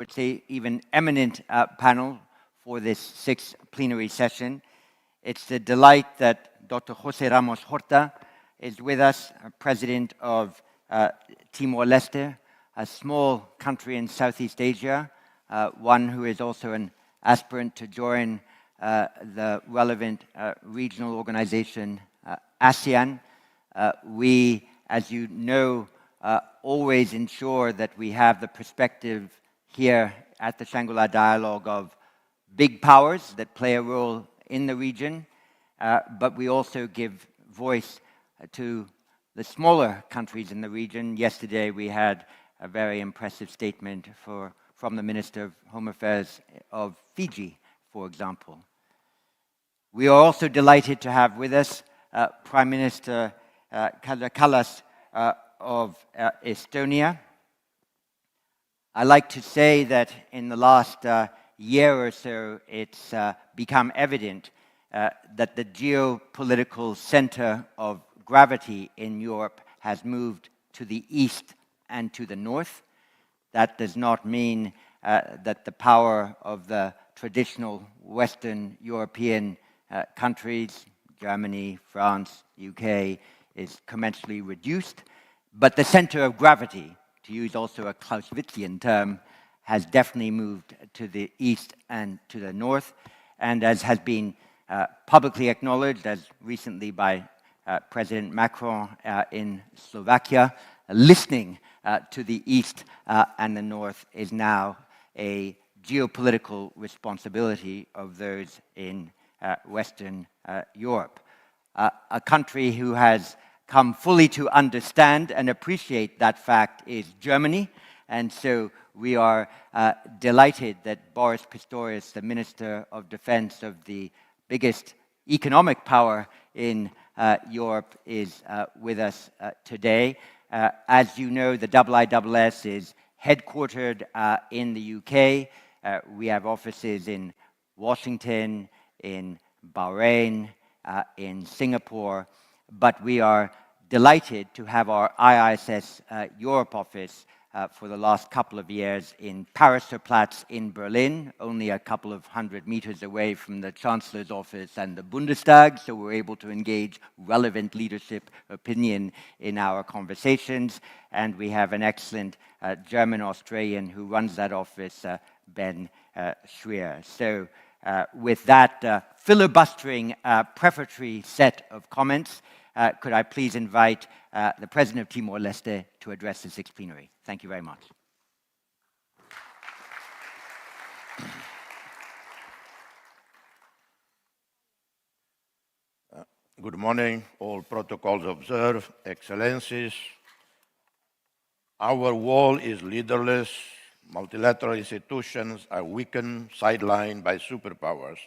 would say, even eminent panel for this sixth plenary session. It's a delight that Dr. José Ramos Horta is with us, President of Timor-Leste, a small country in Southeast Asia, one who is also an aspirant to join the relevant regional organization, ASEAN. We, as you know, always ensure that we have the perspective here at the Shangri-La Dialogue of big powers that play a role in the region, but we also give voice to the smaller countries in the region. Yesterday we had a very impressive statement from the Minister of Home Affairs of Fiji, for example. We are also delighted to have with us Prime Minister Kaja Kallas of Estonia. I like to say that in the last year or so, it's become evident that the geopolitical center of gravity in Europe has moved to the east and to the north. That does not mean that the power of the traditional Western European countries, Germany, France, UK, is commensurately reduced, but the center of gravity, to use also a Clausewitzian term, has definitely moved to the east and to the north, and as has been publicly acknowledged, as recently by President Macron in Slovakia, listening to the east and the north is now a geopolitical responsibility of those in Western Europe. A country who has come fully to understand and appreciate that fact is Germany, and so we are delighted that Boris Pistorius, the Minister of Defense of the biggest economic power in Europe, is with us today. As you know, the IISS is headquartered in the UK. We have offices in Washington, in Bahrain, in Singapore, but we are delighted to have our IISS Europe office for the last couple of years in Paris-sur-Platz in Berlin, only a couple of 100 meters away from the Chancellor's office and the Bundestag, so we're able to engage relevant leadership opinion in our conversations. And we have an excellent German-Australian who runs that office, Ben Schwer. So with that filibustering prefatory set of comments, could I please invite the President of Timor-Leste to address the sixth plenary. Thank you very much. Good morning, all protocols observed, Excellencies. Our world is leaderless. Multilateral institutions are weakened, sidelined by superpowers.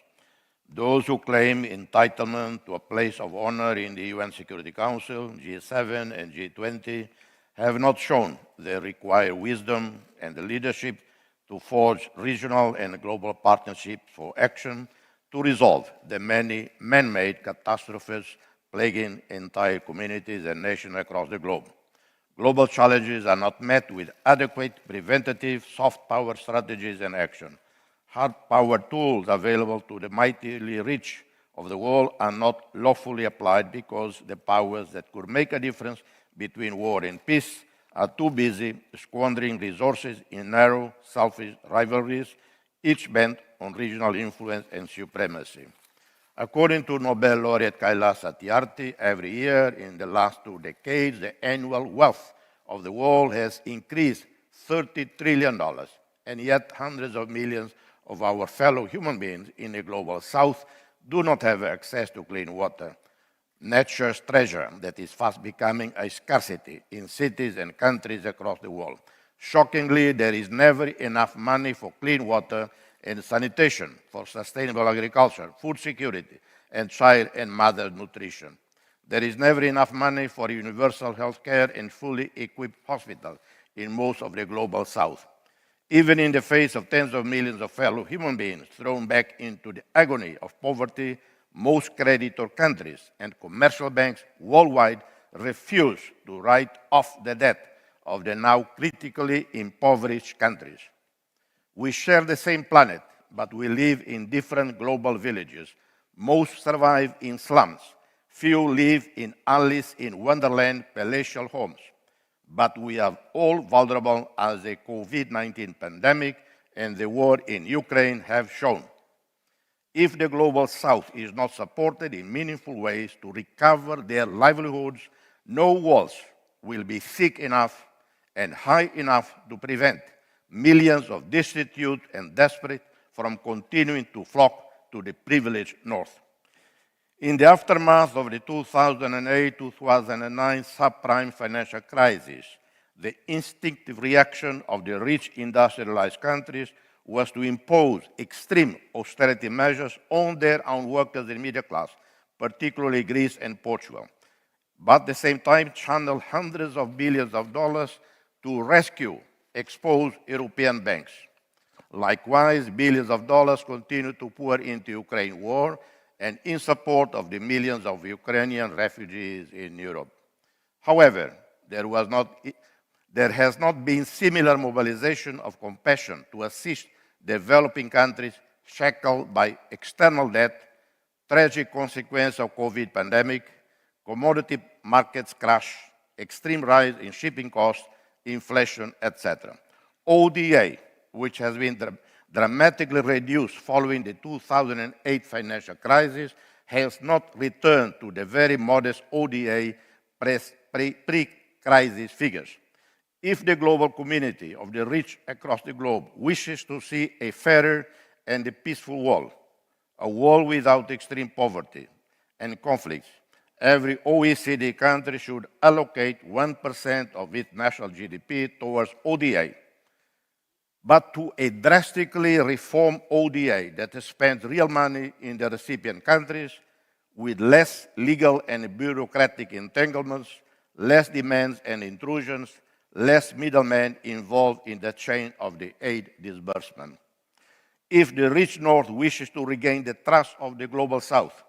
Those who claim entitlement to a place of honor in the UN Security Council, G7 and G20, have not shown the required wisdom and the leadership to forge regional and global partnerships for action to resolve the many man-made catastrophes plaguing entire communities and nations across the globe. Global challenges are not met with adequate preventative soft power strategies and action. Hard power tools available to the mightily rich of the world are not lawfully applied because the powers that could make a difference between war and peace are too busy squandering resources in narrow, selfish rivalries, each bent on regional influence and supremacy. According to Nobel laureate Kailash Satyarthi, every year in the last 2 decades, the annual wealth of the world has increased $30 trillion, and yet hundreds of millions of our fellow human beings in the global south do not have access to clean water, nature's treasure that is fast becoming a scarcity in cities and countries across the world. Shockingly, there is never enough money for clean water and sanitation, for sustainable agriculture, food security, and child and mother nutrition. There is never enough money for universal health care and fully equipped hospitals in most of the global south. Even in the face of tens of millions of fellow human beings thrown back into the agony of poverty, most creditor countries and commercial banks worldwide refuse to write off the debt of the now critically impoverished countries. We share the same planet, but we live in different global villages. Most survive in slums. Few live in Alice in Wonderland palatial homes. But we are all vulnerable, as the COVID-19 pandemic and the war in Ukraine have shown. If the Global South is not supported in meaningful ways to recover their livelihoods, no walls will be thick enough and high enough to prevent millions of destitute and desperate from continuing to flock to the privileged North. In the aftermath of the 2008-2009 subprime financial crisis, the instinctive reaction of the rich industrialized countries was to impose extreme austerity measures on their own workers and middle class, particularly Greece and Portugal, but at the same time channel hundreds of billions of dollars to rescue exposed European banks. Likewise, billions of dollars continue to pour into the Ukraine war and in support of the millions of Ukrainian refugees in Europe. However, there has not been similar mobilization of compassion to assist developing countries shackled by external debt, tragic consequence of COVID pandemic, commodity markets crash, extreme rise in shipping costs, inflation, etc. ODA, which has been dramatically reduced following the 2008 financial crisis, has not returned to the very modest ODA pre-crisis figures. If the global community of the rich across the globe wishes to see a fairer and a peaceful world, a world without extreme poverty and conflicts, every OECD country should allocate 1% of its national GDP towards ODA. But to a drastically reformed ODA that spends real money in the recipient countries with less legal and bureaucratic entanglements, less demands and intrusions, less middlemen involved in the chain of the aid disbursement. If the rich North wishes to regain the trust of the Global South,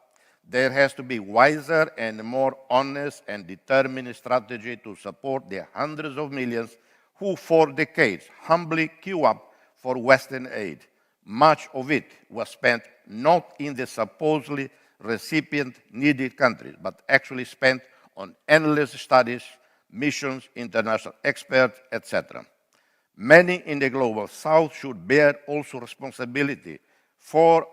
there has to be wiser and more honest and determined strategy to support the hundreds of millions who for decades humbly queue up for Western aid. Much of it was spent not in the supposedly recipient needed countries, but actually spent on endless studies, missions, international experts, etc. Many in the Global South should bear also responsibility for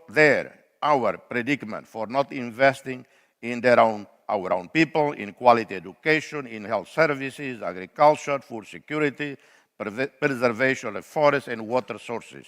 our predicament, for not investing in our own people, in quality education, in health services, agriculture, food security, preservation of forests and water sources.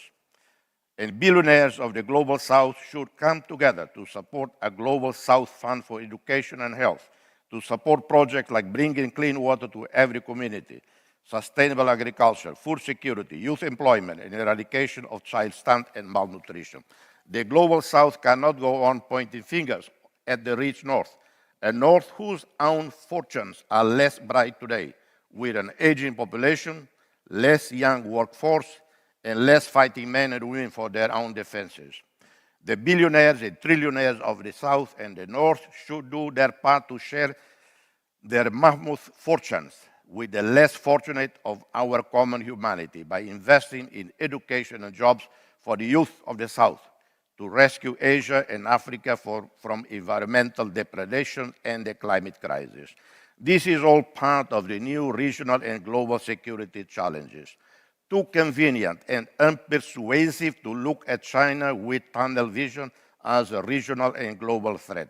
And billionaires of the Global South should come together to support a Global South Fund for Education and Health, to support projects like bringing clean water to every community, sustainable agriculture, food security, youth employment, and eradication of child stunt and malnutrition. The Global South cannot go on pointing fingers at the rich North, a North whose own fortunes are less bright today, with an aging population, less young workforce, and less fighting men and women for their own defenses. The billionaires and trillionaires of the South and the North should do their part to share their mammoth fortunes with the less fortunate of our common humanity by investing in education and jobs for the youth of the South, to rescue Asia and Africa from environmental depredation and the climate crisis. This is all part of the new regional and global security challenges. Too convenient and unpersuasive to look at China with tunnel vision as a regional and global threat.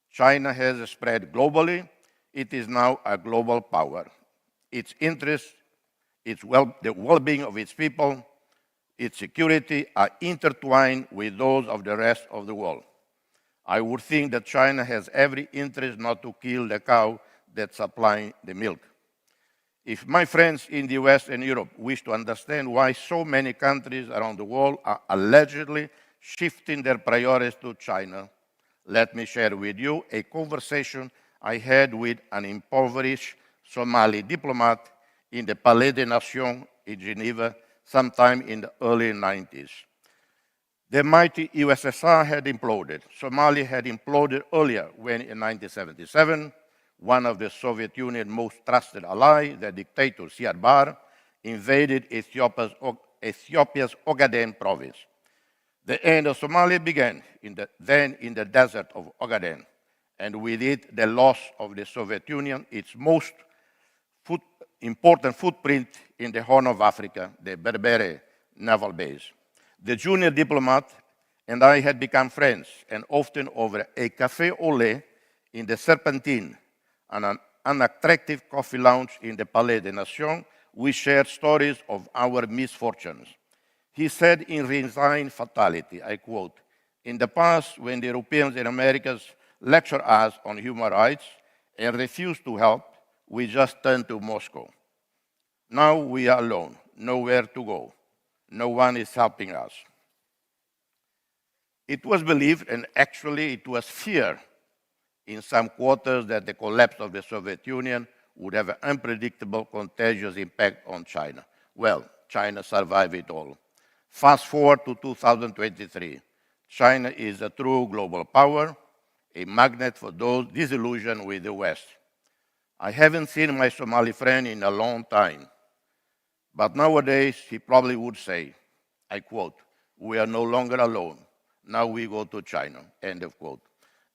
China has spread globally. It is now a global power. Its interests, the well-being of its people, its security are intertwined with those of the rest of the world. I would think that China has every interest not to kill the cow that's supplying the milk. If my friends in the US and Europe wish to understand why so many countries around the world are allegedly shifting their priorities to China, let me share with you a conversation I had with an impoverished Somali diplomat in the Palais des Nations in Geneva sometime in the early 90s. The mighty USSR had imploded. Somalia had imploded earlier when in 1977, one of the Soviet Union's most trusted allies, the dictator Siad Barre, invaded Ethiopia's Ethiopia's Ogaden province. The end of Somalia began then in the desert of Ogaden, and with it the loss of the Soviet Union, its most important footprint in the Horn of Africa, the Berbere naval base. The junior diplomat and I had become friends, and often over a café au lait in the Serpentine and an unattractive coffee lounge in the Palais des Nations, we shared stories of our misfortunes. He said in Resigned Fatality, I quote, "In the past, when the Europeans and Americans lecture us on human rights and refuse to help, we just turn to Moscow. Now we are alone, nowhere to go. No one is helping us." It was believed, and actually it was feared in some quarters, that the collapse of the Soviet Union would have an unpredictable, contagious impact on China. Well, China survived it all. Fast forward to 2023. China is a true global power, a magnet for those disillusioned with the West. I haven't seen my Somali friend in a long time, but nowadays he probably would say, I quote, "We are no longer alone. Now we go to China," end of quote.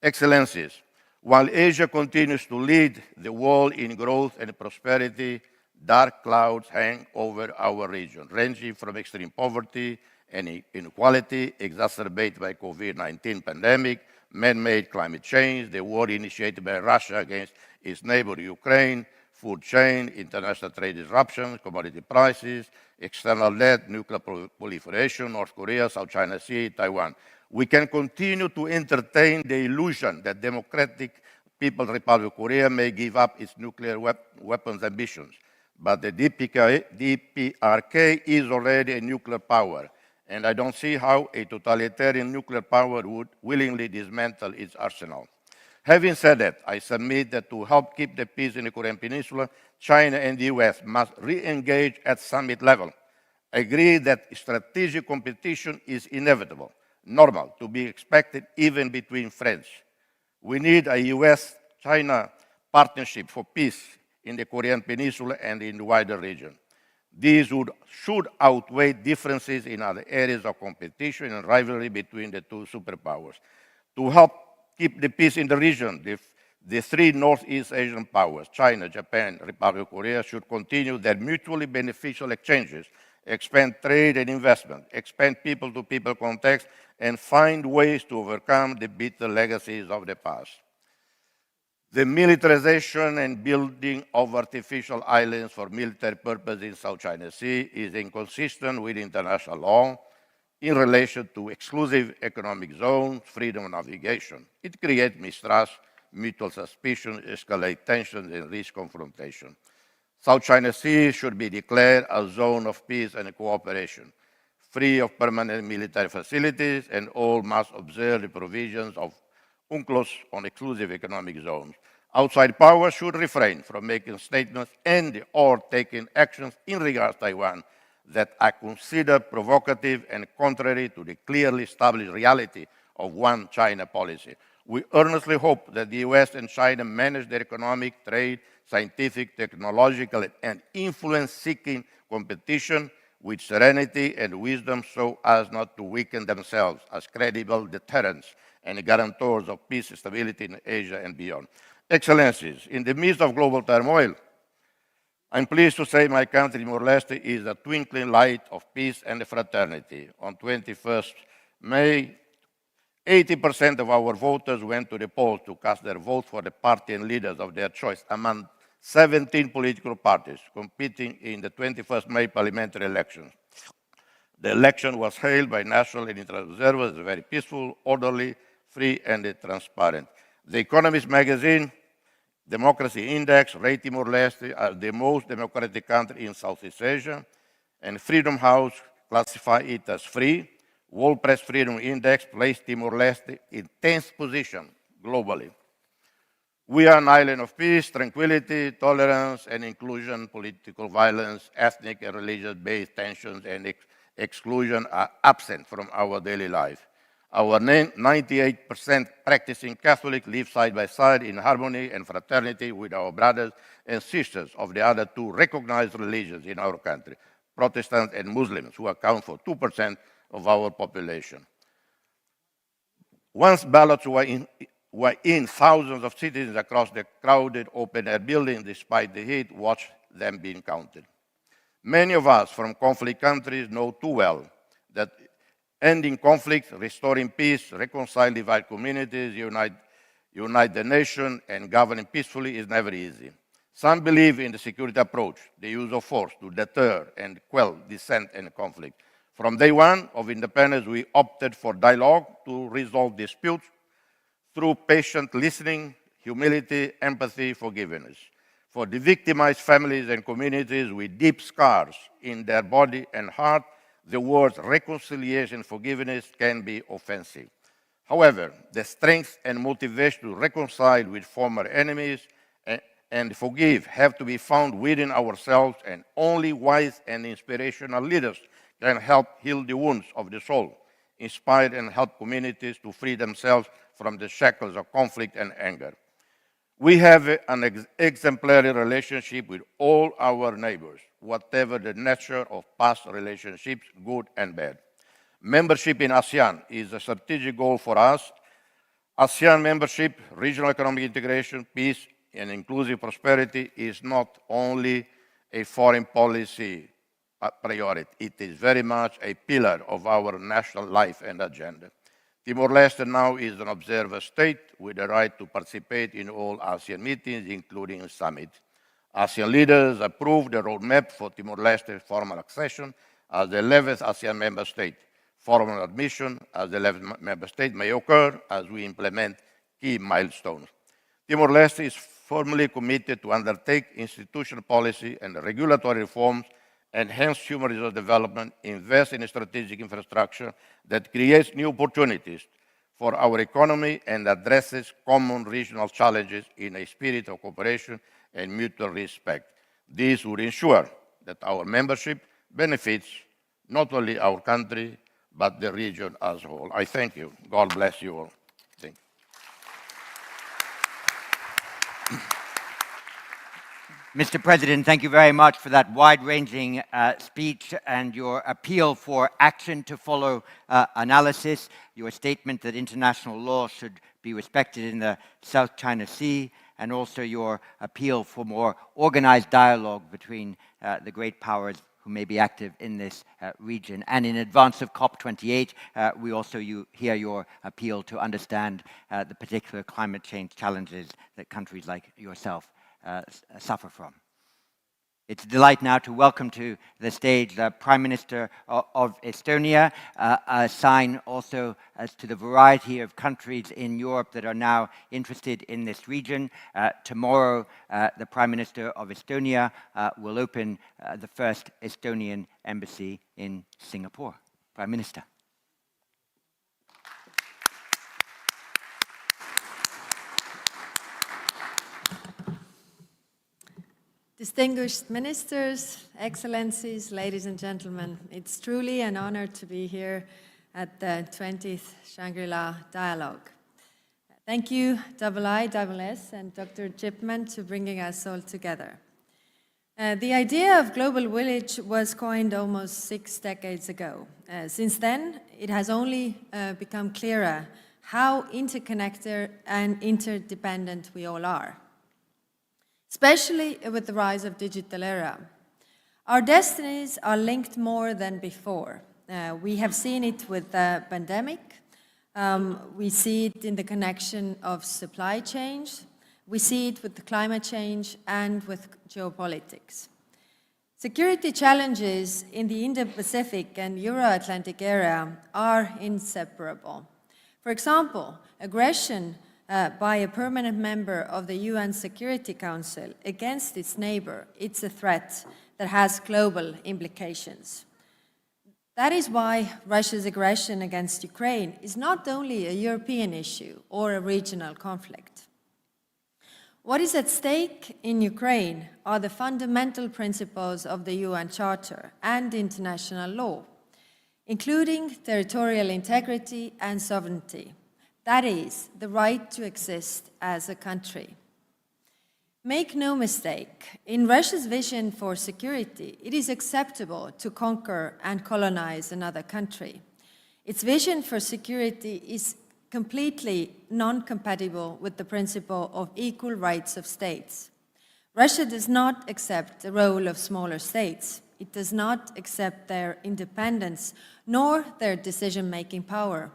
Excellencies, while Asia continues to lead the world in growth and prosperity, dark clouds hang over our region, ranging from extreme poverty and inequality exacerbated by COVID-19 pandemic, man-made climate change, the war initiated by Russia against its neighbor Ukraine, food chain, international trade disruptions, commodity prices, external debt, nuclear proliferation, North Korea, South China Sea, Taiwan. We can continue to entertain the illusion that Democratic People's Republic of Korea may give up its nuclear weapons ambitions. But the DPRK is already a nuclear power, and I don't see how a totalitarian nuclear power would willingly dismantle its arsenal. Having said that, I submit that to help keep the peace in the Korean Peninsula, China and the US must re-engage at summit level. I agree that strategic competition is inevitable, normal, to be expected even between friends. We need a US-China partnership for peace in the Korean Peninsula and in the wider region. These should outweigh differences in other areas of competition and rivalry between the two superpowers. To help keep the peace in the region, the three Northeast Asian powers, China, Japan, Republic of Korea, should continue their mutually beneficial exchanges, expand trade and investment, expand people-to-people contacts, and find ways to overcome the bitter legacies of the past. The militarization and building of artificial islands for military purposes in South China Sea is inconsistent with international law in relation to exclusive economic zones, freedom of navigation. It creates mistrust, mutual suspicion, escalates tensions, and risk confrontation. South China Sea should be declared a zone of peace and cooperation, free of permanent military facilities, and all must observe the provisions of UNCLOS on exclusive economic zones. Outside powers should refrain from making statements and or taking actions in regards to Taiwan that are considered provocative and contrary to the clearly established reality of one China policy. We earnestly hope that the US and China manage their economic, trade, scientific, technological, and influence-seeking competition with serenity and wisdom so as not to weaken themselves as credible deterrents and guarantors of peace and stability in Asia and beyond. Excellencies, in the midst of global turmoil, I'm pleased to say my country, Timor-Leste, is a twinkling light of peace and fraternity. On 21st May, 80% of our voters went to the polls to cast their vote for the party and leaders of their choice among 17 political parties competing in the 21st May parliamentary elections. The election was hailed by national and international observers as very peaceful, orderly, free, and transparent. The Economist magazine Democracy Index rated Timor-Leste as the most democratic country in Southeast Asia, and Freedom House classified it as free. World Press Freedom Index placed Timor-Leste in 10th position globally. We are an island of peace, tranquility, tolerance, and inclusion. Political violence, ethnic and religious-based tensions, and exclusion are absent from our daily life. Our 98% practicing Catholic live side by side in harmony and fraternity with our brothers and sisters of the other two recognized religions in our country. Protestants, and Muslims, who account for 2% of our population. Once ballots were in, thousands of citizens across the crowded open-air buildings, despite the heat, watched them being counted. Many of us from conflict countries know too well that ending conflict, restoring peace, reconcile divided communities, unite the nation, and governing peacefully is never easy. Some believe in the security approach, the use of force to deter and quell dissent and conflict. From day one of independence, we opted for dialogue to resolve disputes through patient listening, humility, empathy, forgiveness. For the victimized families and communities with deep scars in their body and heart, the words reconciliation and forgiveness can be offensive. However, the strength and motivation to reconcile with former enemies and forgive have to be found within ourselves, and only wise and inspirational leaders can help heal the wounds of the soul, inspire and help communities to free themselves from the shackles of conflict and anger. We have an exemplary relationship with all our neighbors, whatever the nature of past relationships, good and bad. Membership in ASEAN is a strategic goal for us. ASEAN membership, regional economic integration, peace, and inclusive prosperity is not only a foreign policy priority, it is very much a pillar of our national life and agenda. Timor-Leste now is an observer state with the right to participate in all ASEAN meetings, including summits. ASEAN leaders approved the roadmap for Timor-Leste's formal accession as the 11th ASEAN member state. Formal admission as the 11th member state may occur as we implement key milestones. Timor-Leste is firmly committed to undertake institutional policy and regulatory reforms, enhance human resource development, invest in strategic infrastructure that creates new opportunities for our economy and addresses common regional challenges in a spirit of cooperation and mutual respect. This would ensure that our membership benefits not only our country, but the region as a whole. I thank you. God bless you all. Thank you. Mr. President, thank you very much for that wide-ranging speech and your appeal for action to follow analysis, your statement that international law should be respected in the South China Sea, and also your appeal for more organized dialogue between the great powers who may be active in this region. And in advance of COP28, we also hear your appeal to understand the particular climate change challenges that countries like yourself suffer from. It's a delight now to welcome to the stage the Prime Minister of Estonia, a sign also as to the variety of countries in Europe that are now interested in this region. Tomorrow, the Prime Minister of Estonia will open the first Estonian embassy in Singapore. Prime Minister. Distinguished ministers, excellencies, ladies and gentlemen, it's truly an honor to be here at the 20th Shangri-La Dialogue. Thank you, IISS and Dr. Chipman, for bringing us all together. The idea of Global Village was coined almost 6 decades ago. Since then, it has only become clearer how interconnected and interdependent we all are, especially with the rise of digital era. Our destinies are linked more than before. We have seen it with the pandemic. We see it in the connection of supply chains. We see it with the climate change and with geopolitics. Security challenges in the Indo-Pacific and Euro-Atlantic area are inseparable. For example, aggression by a permanent member of the UN Security Council against its neighbor, it's a threat that has global implications. That is why Russia's aggression against Ukraine is not only a European issue or a regional conflict. What is at stake in Ukraine are the fundamental principles of the UN Charter and international law, including territorial integrity and sovereignty. That is, the right to exist as a country. Make no mistake, in Russia's vision for security, it is acceptable to conquer and colonize another country. Its vision for security is completely non-compatible with the principle of equal rights of states. Russia does not accept the role of smaller states. It does not accept their independence, nor their decision-making power.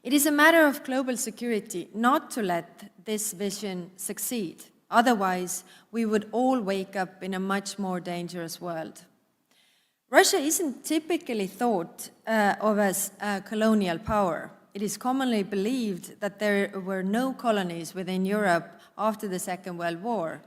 It is a matter of global security not to let this vision succeed. Otherwise, we would all wake up in a much more dangerous world. Russia isn't typically thought of as a colonial power. It is commonly believed that there were no colonies within Europe after the Second World War.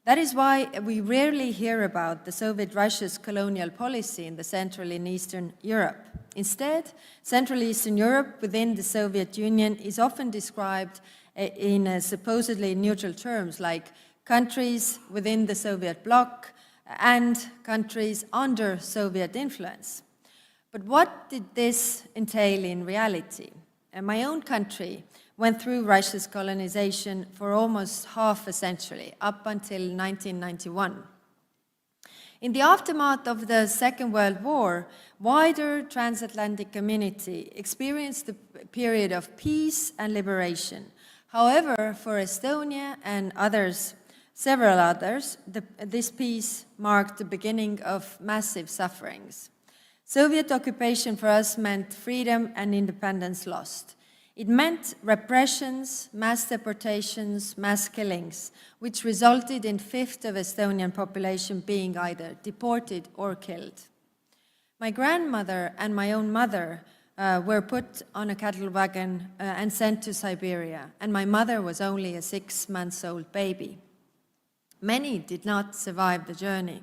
That is why we rarely hear about the Soviet Russia's colonial policy in the Central and Eastern Europe. Instead, Central Eastern Europe within the Soviet Union is often described in supposedly neutral terms like countries within the Soviet bloc and countries under Soviet influence. But what did this entail in reality? My own country went through Russia's colonization for almost half a century, up until 1991. In the aftermath of the Second World War, wider transatlantic community experienced a period of peace and liberation. However, for Estonia and several others, this peace marked the beginning of massive sufferings. Soviet occupation for us meant freedom and independence lost. It meant repressions, mass deportations, mass killings, which resulted in a fifth of Estonian population being either deported or killed. My grandmother and my own mother were put on a cattle wagon and sent to Siberia, and my mother was only a 6-month-old baby. Many did not survive the journey.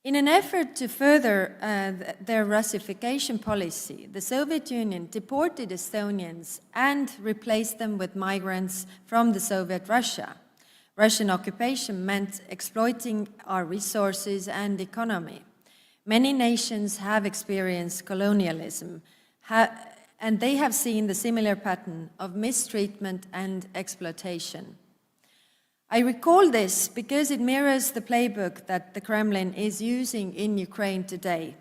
In an effort to further their Russification policy, the Soviet Union deported Estonians and replaced them with migrants from the Soviet Russia. Russian occupation meant exploiting our resources and economy. Many nations have experienced colonialism, and they have seen the similar pattern of mistreatment and exploitation. I recall this because it mirrors the playbook that the Kremlin is using in Ukraine today.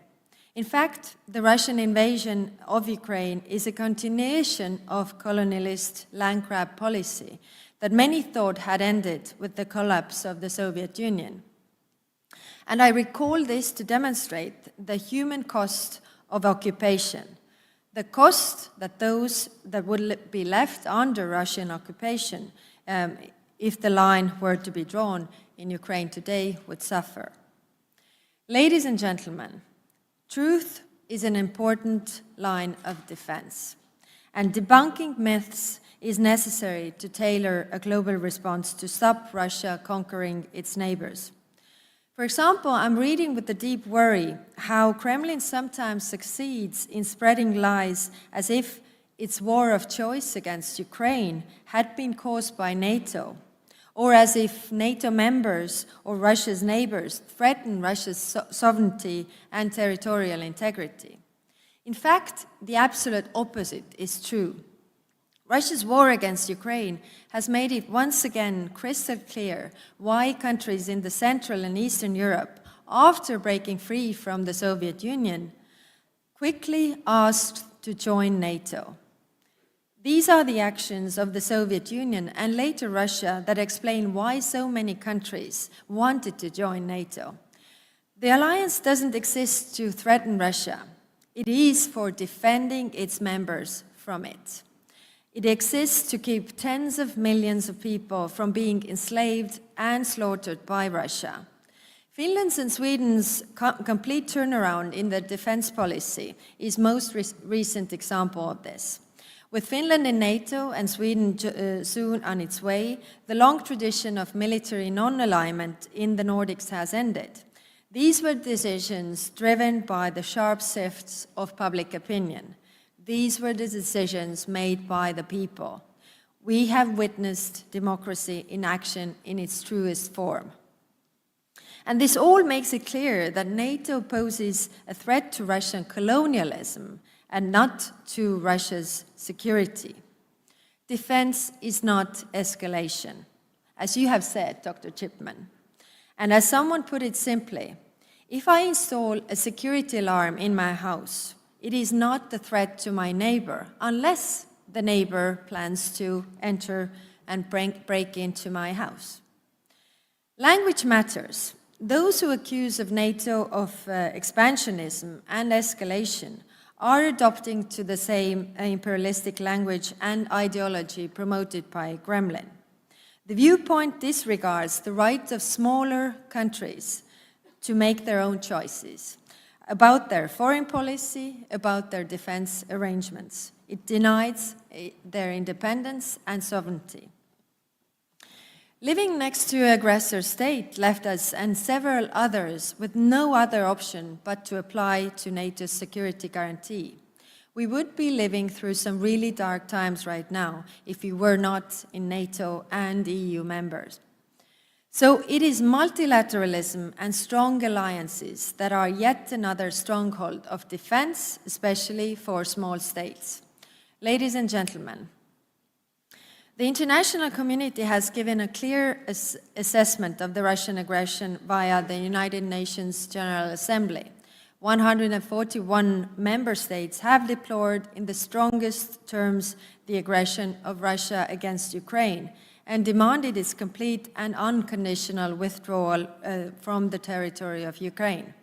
In fact, the Russian invasion of Ukraine is a continuation of colonialist land grab policy that many thought had ended with the collapse of the Soviet Union. And I recall this to demonstrate the human cost of occupation, the cost that those that would be left under Russian occupation, if the line were to be drawn in Ukraine today, would suffer. Ladies and gentlemen, truth is an important line of defense, and debunking myths is necessary to tailor a global response to stop Russia conquering its neighbors. For example, I'm reading with a deep worry how Kremlin sometimes succeeds in spreading lies as if its war of choice against Ukraine had been caused by NATO, or as if NATO members or Russia's neighbors threaten Russia's sovereignty and territorial integrity. In fact, the absolute opposite is true. Russia's war against Ukraine has made it once again crystal clear why countries in the Central and Eastern Europe, after breaking free from the Soviet Union, quickly asked to join NATO. These are the actions of the Soviet Union and later Russia that explain why so many countries wanted to join NATO. The alliance doesn't exist to threaten Russia. It is for defending its members from it. It exists to keep tens of millions of people from being enslaved and slaughtered by Russia. Finland's and Sweden's complete turnaround in their defense policy is most recent example of this. With Finland in NATO and Sweden soon on its way, the long tradition of military non-alignment in the Nordics has ended. These were decisions driven by the sharp shifts of public opinion. These were the decisions made by the people. We have witnessed democracy in action in its truest form. And this all makes it clear that NATO poses a threat to Russian colonialism and not to Russia's security. Defense is not escalation. as you have said, Dr. Chipman. And as someone put it simply, if I install a security alarm in my house, it is not the threat to my neighbor, unless the neighbor plans to enter and break into my house. Language matters. Those who accuse of NATO of expansionism and escalation are adopting to the same imperialistic language and ideology promoted by Kremlin. The viewpoint disregards the right of smaller countries to make their own choices about their foreign policy, about their defense arrangements. It denies their independence and sovereignty. Living next to an aggressor state left us and several others with no other option but to apply to NATO's security guarantee. We would be living through some really dark times right now if we were not in NATO and EU members. So it is multilateralism and strong alliances that are yet another stronghold of defense, especially for small states. Ladies and gentlemen, the international community has given a clear assessment of the Russian aggression via the United Nations General Assembly. 141 member states have deplored in the strongest terms the aggression of Russia against Ukraine and demanded its complete and unconditional withdrawal from the territory of Ukraine.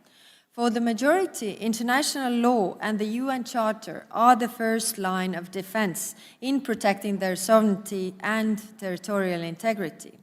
For the majority, international law and the UN Charter are the first line of defense in protecting their sovereignty and territorial integrity.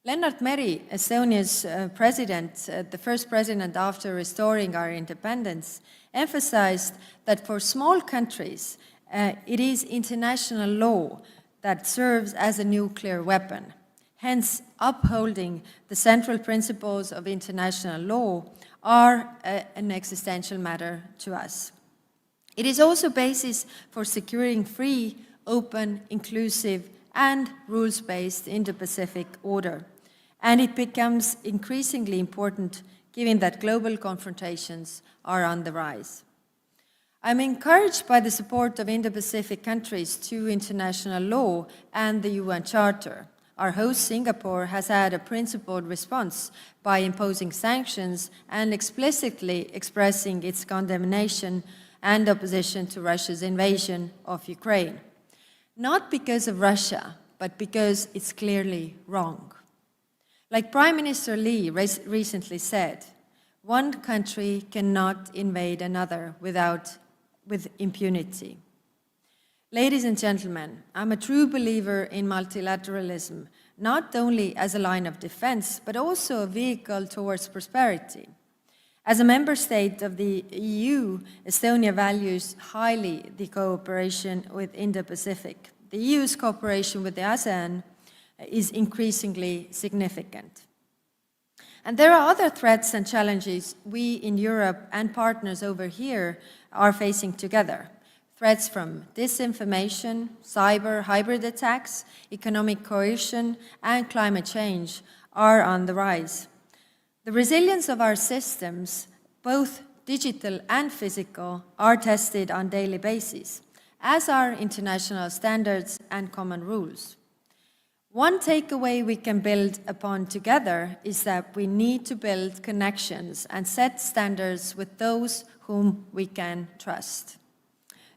Lennart Meri, Estonia's president, the first president after restoring our independence, emphasized that for small countries, it is international law that serves as a nuclear weapon. Hence, upholding the central principles of international law are an existential matter to us. It is also basis for securing free, open, inclusive, and rules-based Indo-Pacific order. And it becomes increasingly important given that global confrontations are on the rise. I'm encouraged by the support of Indo-Pacific countries to international law and the UN Charter. Our host, Singapore, has had a principled response by imposing sanctions and explicitly expressing its condemnation and opposition to Russia's invasion of Ukraine. Not because of Russia, but because it's clearly wrong. Like Prime Minister Lee recently said, one country cannot invade another with impunity. Ladies and gentlemen, I'm a true believer in multilateralism, not only as a line of defense, but also a vehicle towards prosperity. As a member state of the EU, Estonia values highly the cooperation with Indo-Pacific. The EU's cooperation with the ASEAN is increasingly significant. And there are other threats and challenges we in Europe and partners over here are facing together. Threats from disinformation, cyber, hybrid attacks, economic coercion, and climate change are on the rise. The resilience of our systems, both digital and physical, are tested on a daily basis, as are international standards and common rules. One takeaway we can build upon together is that we need to build connections and set standards with those whom we can trust.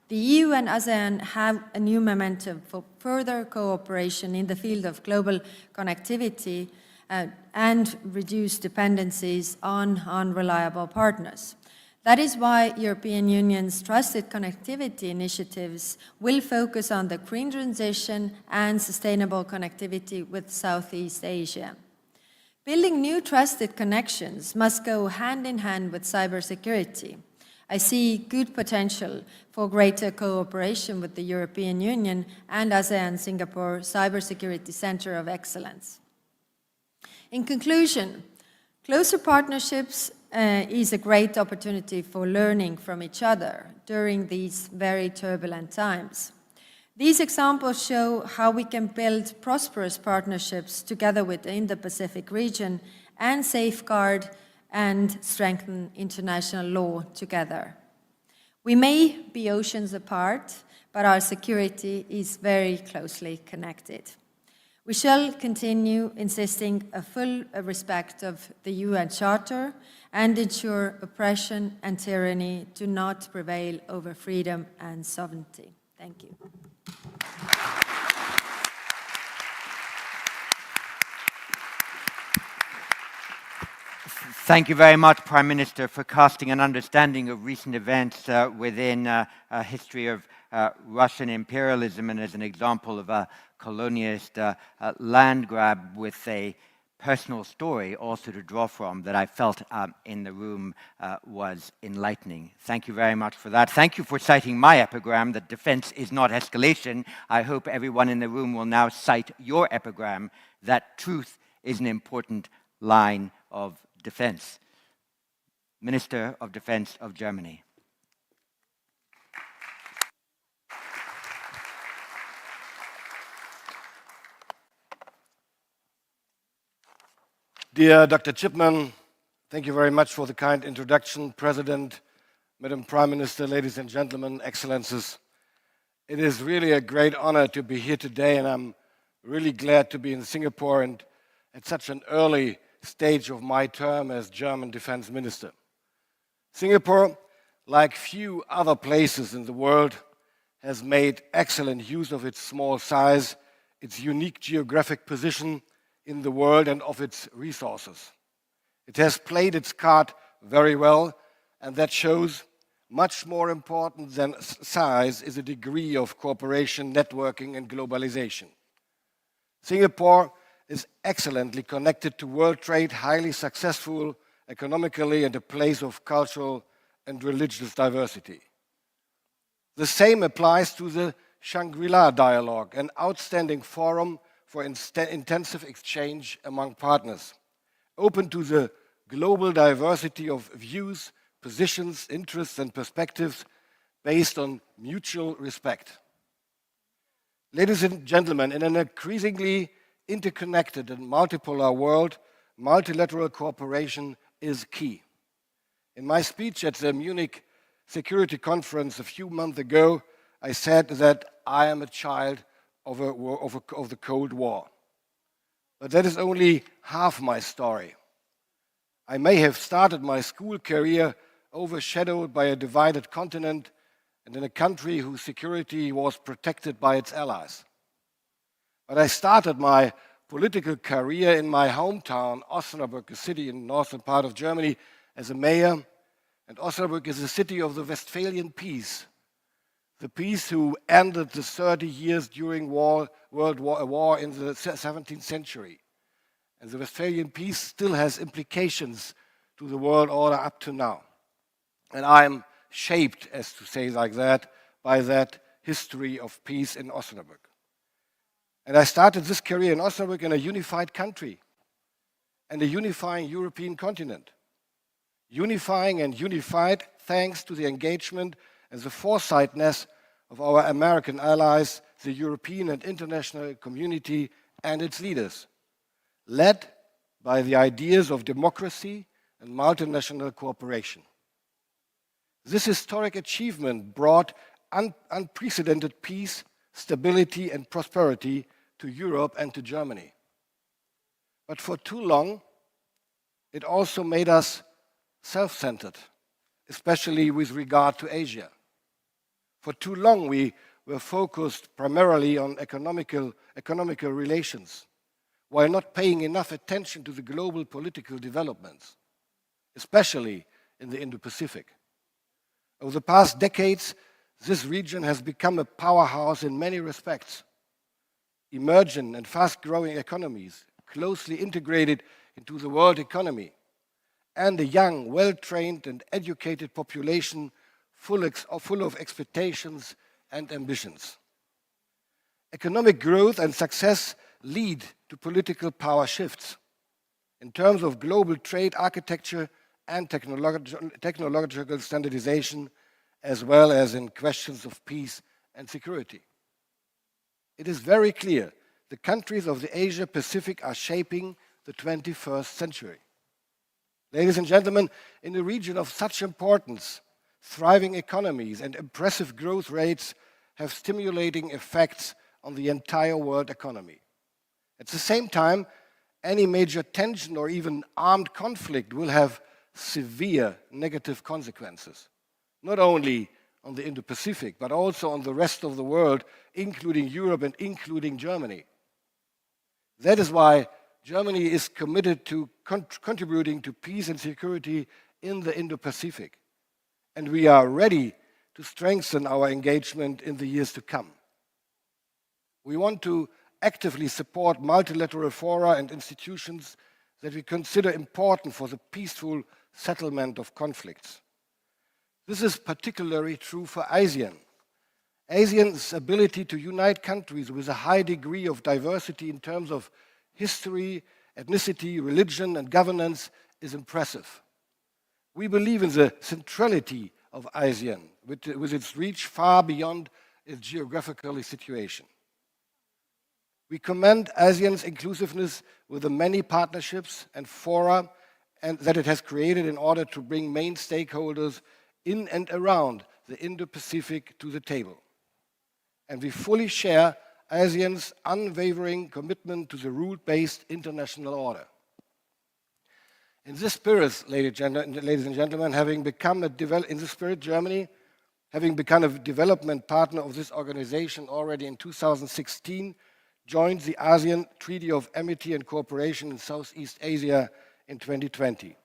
The EU and ASEAN have a new momentum for further cooperation in the field of global connectivity and reduce dependencies on unreliable partners. That is why European Union's trusted connectivity initiatives will focus on the green transition and sustainable connectivity with Southeast Asia. Building new trusted connections must go hand in hand with cybersecurity. I see good potential for greater cooperation with the European Union and ASEAN Singapore Cybersecurity Center of Excellence. In conclusion, closer partnerships is a great opportunity for learning from each other during these very turbulent times. These examples show how we can build prosperous partnerships together with the Indo-Pacific region and safeguard and strengthen international law together. We may be oceans apart, but our security is very closely connected. We shall continue insisting a full respect of the UN Charter and ensure oppression and tyranny do not prevail over freedom and sovereignty. Thank you. Thank you very much, Prime Minister, for casting an understanding of recent events within a history of Russian imperialism and as an example of a colonialist land grab with a personal story also to draw from that I felt in the room was enlightening. Thank you very much for that. Thank you for citing my epigram that defense is not escalation. I hope everyone in the room will now cite your epigram that truth is an important line of defense. Minister of Defense of Germany. Dear Dr. Chipman, thank you very much for the kind introduction. President, Madam Prime Minister, ladies and gentlemen, excellencies. It is really a great honor to be here today, and I'm really glad to be in Singapore and at such an early stage of my term as German Defense Minister. Singapore, like few other places in the world, has made excellent use of its small size, its unique geographic position in the world, and of its resources. It has played its card very well, and that shows much more important than size is a degree of cooperation, networking, and globalization. Singapore is excellently connected to world trade, highly successful economically, and a place of cultural and religious diversity. The same applies to the Shangri-La Dialogue, an outstanding forum for intensive exchange among partners, open to the global diversity of views, positions, interests, and perspectives based on mutual respect. Ladies and gentlemen, in an increasingly interconnected and multipolar world, multilateral cooperation is key. In my speech at the Munich Security Conference a few months ago, I said that I am a child of the Cold War. But that is only half my story. I may have started my school career overshadowed by a divided continent and in a country whose security was protected by its allies. But I started my political career in my hometown, Osnabrück, a city in the northern part of Germany, as a mayor. And Osnabrück is a city of the Westphalian peace, the peace who ended the 30 years during World War in the 17th century. And the Westphalian peace still has implications to the world order up to now. And I'm shaped, as to say like that, by that history of peace in Osnabrück. And I started this career in Osnabrück in a unified country and a unifying European continent. Unifying and unified thanks to the engagement and the foresightness of our American allies, the European and international community and its leaders, led by the ideas of democracy and multinational cooperation. This historic achievement brought unprecedented peace, stability and prosperity to Europe and to Germany. But for too long, it also made us self-centered, especially with regard to Asia. For too long, we were focused primarily on economical relations, while not paying enough attention to the global political developments, especially in the Indo-Pacific. Over the past decades, this region has become a powerhouse in many respects. Emerging and fast-growing economies, closely integrated into the world economy, and a young, well-trained and educated population full of expectations and ambitions. Economic growth and success lead to political power shifts in terms of global trade architecture and technological standardization, as well as in questions of peace and security. It is very clear the countries of the Asia-Pacific are shaping the 21st century. Ladies and gentlemen, in a region of such importance, thriving economies and impressive growth rates have stimulating effects on the entire world economy. At the same time, any major tension or even armed conflict will have severe negative consequences, not only on the Indo-Pacific, but also on the rest of the world, including Europe and including Germany. That is why Germany is committed to contributing to peace and security in the Indo-Pacific, and we are ready to strengthen our engagement in the years to come. We want to actively support multilateral fora and institutions that we consider important for the peaceful settlement of conflicts. This is particularly true for ASEAN. ASEAN's ability to unite countries with a high degree of diversity in terms of history, ethnicity, religion, and governance is impressive. We believe in the centrality of ASEAN, with its reach far beyond its geographical situation. We commend ASEAN's inclusiveness with the many partnerships and fora that it has created in order to bring main stakeholders in and around the Indo-Pacific to the table. And we fully share ASEAN's unwavering commitment to the rule-based international order. In this spirit, ladies and gentlemen, Germany, having become a development partner of this organization already in 2016, joined the ASEAN Treaty of Amity and Cooperation in Southeast Asia in 2020.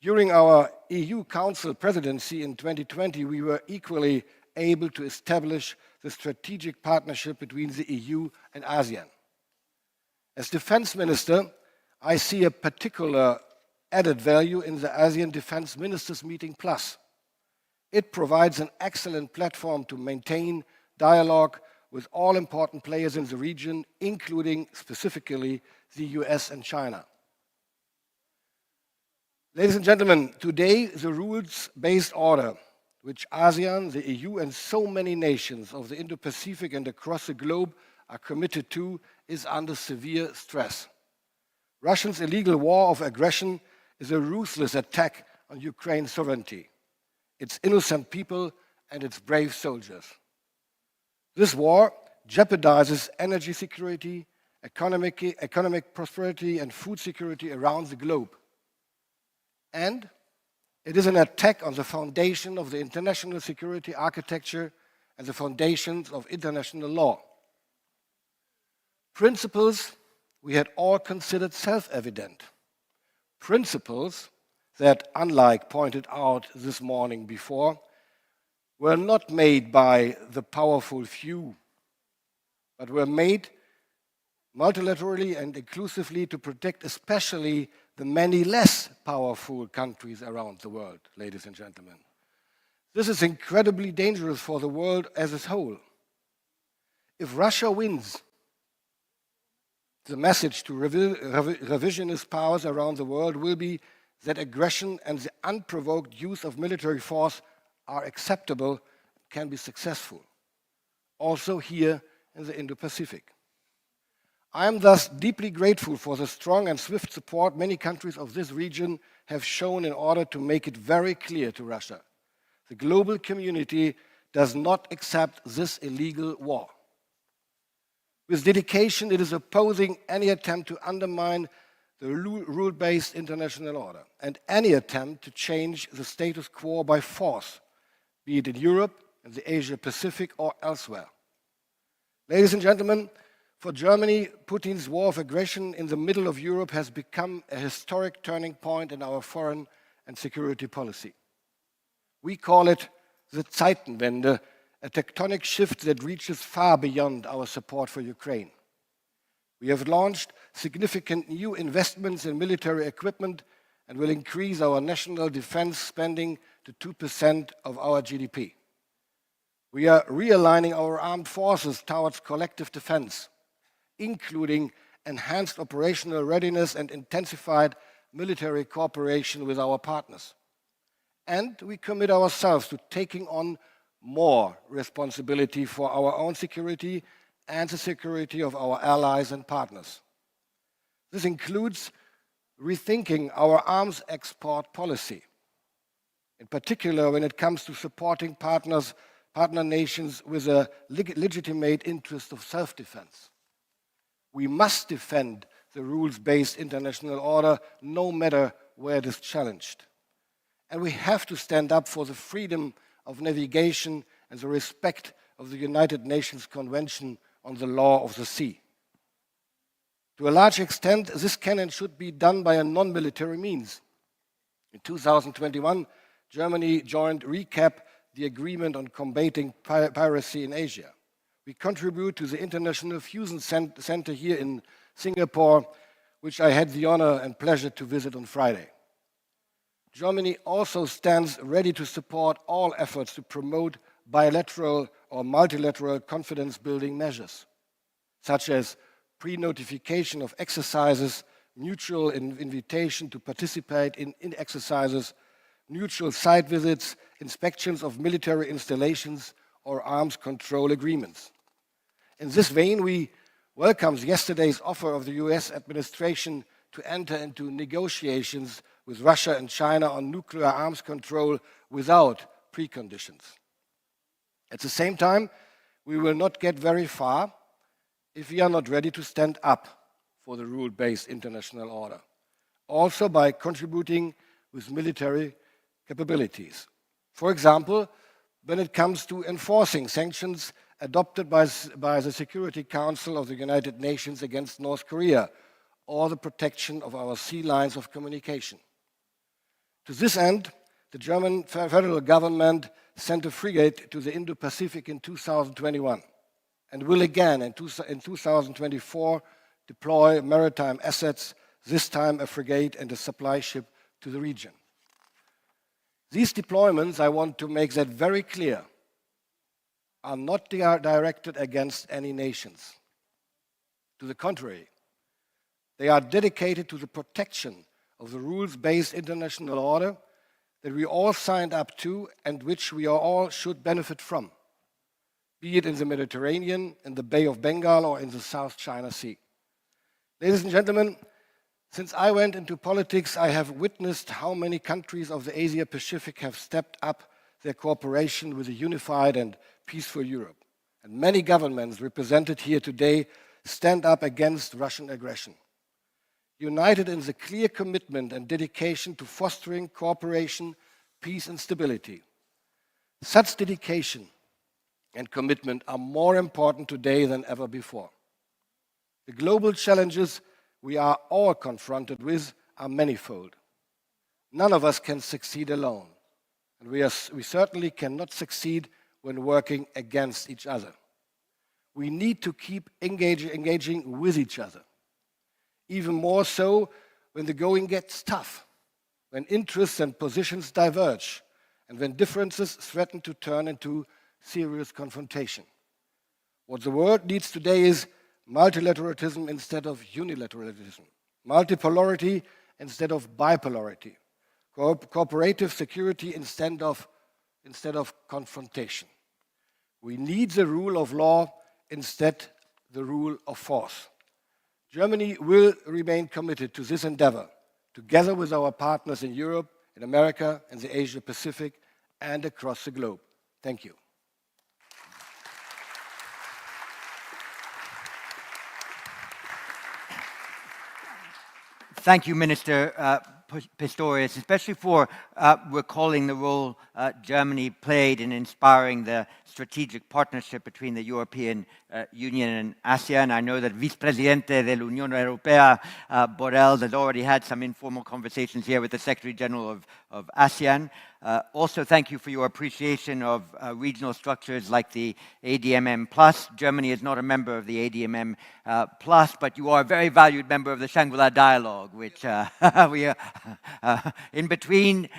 During our EU Council presidency in 2020, we were equally able to establish the strategic partnership between the EU and ASEAN. As Defense Minister, I see a particular added value in the ASEAN Defense Ministers Meeting Plus. It provides an excellent platform to maintain dialogue with all important players in the region, including specifically the US and China. Ladies and gentlemen, today the rules-based order, which ASEAN, the EU, and so many nations of the Indo-Pacific and across the globe are committed to, is under severe stress. Russia's illegal war of aggression is a ruthless attack on Ukraine's sovereignty, its innocent people, and its brave soldiers. This war jeopardizes energy security, economic prosperity, and food security around the globe. And it is an attack on the foundation of the international security architecture and the foundations of international law. Principles we had all considered self-evident. Principles that, unlike pointed out this morning before, were not made by the powerful few, but were made multilaterally and inclusively to protect especially the many less powerful countries around the world, ladies and gentlemen. This is incredibly dangerous for the world as a whole. If Russia wins, the message to revisionist powers around the world will be that aggression and the unprovoked use of military force are acceptable, can be successful, also here in the Indo-Pacific. I am thus deeply grateful for the strong and swift support many countries of this region have shown in order to make it very clear to Russia. The global community does not accept this illegal war. With dedication, it is opposing any attempt to undermine the rule-based international order and any attempt to change the status quo by force, be it in Europe, in the Asia-Pacific, or elsewhere. Ladies and gentlemen, for Germany, Putin's war of aggression in the middle of Europe has become a historic turning point in our foreign and security policy. We call it the Zeitenwende, a tectonic shift that reaches far beyond our support for Ukraine. We have launched significant new investments in military equipment and will increase our national defense spending to 2% of our GDP. We are realigning our armed forces towards collective defense, including enhanced operational readiness and intensified military cooperation with our partners. And we commit ourselves to taking on more responsibility for our own security and the security of our allies and partners. This includes rethinking our arms export policy, in particular when it comes to supporting partner nations with a legitimate interest of self-defense. We must defend the rules-based international order no matter where it is challenged. And we have to stand up for the freedom of navigation and the respect of the United Nations Convention on the Law of the Sea. To a large extent, this can and should be done by a non-military means. In 2021, Germany joined RECAP, the agreement on combating piracy in Asia. We contribute to the International Fusion Center here in Singapore, which I had the honor and pleasure to visit on Friday. Germany also stands ready to support all efforts to promote bilateral or multilateral confidence-building measures, such as pre-notification of exercises, mutual invitation to participate in exercises, mutual site visits, inspections of military installations, or arms control agreements. In this vein, we welcome yesterday's offer of the US administration to enter into negotiations with Russia and China on nuclear arms control without preconditions. At the same time, we will not get very far if we are not ready to stand up for the rule-based international order, also by contributing with military capabilities. For example, when it comes to enforcing sanctions adopted by the Security Council of the United Nations against North Korea, or the protection of our sea lines of communication. To this end, the German federal government sent a frigate to the Indo-Pacific in 2021 and will again in 2024 deploy maritime assets, this time a frigate and a supply ship to the region. These deployments, I want to make that very clear, are not directed against any nations. To the contrary, they are dedicated to the protection of the rules-based international order that we all signed up to and which we all should benefit from, be it in the Mediterranean, in the Bay of Bengal, or in the South China Sea. Ladies and gentlemen, since I went into politics, I have witnessed how many countries of the Asia-Pacific have stepped up their cooperation with a unified and peaceful Europe. And many governments represented here today stand up against Russian aggression, united in the clear commitment and dedication to fostering cooperation, peace and stability. Such dedication and commitment are more important today than ever before. The global challenges we are all confronted with are manifold. None of us can succeed alone, and we certainly cannot succeed when working against each other. We need to keep engaging with each other, even more so when the going gets tough, when interests and positions diverge, and when differences threaten to turn into serious confrontation. What the world needs today is multilateralism instead of unilateralism, multipolarity instead of bipolarity, cooperative security instead of confrontation. We need the rule of law instead the rule of force. Germany will remain committed to this endeavor, together with our partners in Europe, in America, in the Asia-Pacific, and across the globe. Thank you. Thank you, Minister Pistorius, especially for recalling the role Germany played in inspiring the strategic partnership between the European Union and ASEAN. I know that Vice-Presidente de la Unión Europea, Borrell, has already had some informal conversations here with the Secretary General of ASEAN. Also, thank you for your appreciation of regional structures like the ADMM+. Germany is not a member of the ADMM+, but you are a very valued member of the Shangri-La Dialogue, which we are in between.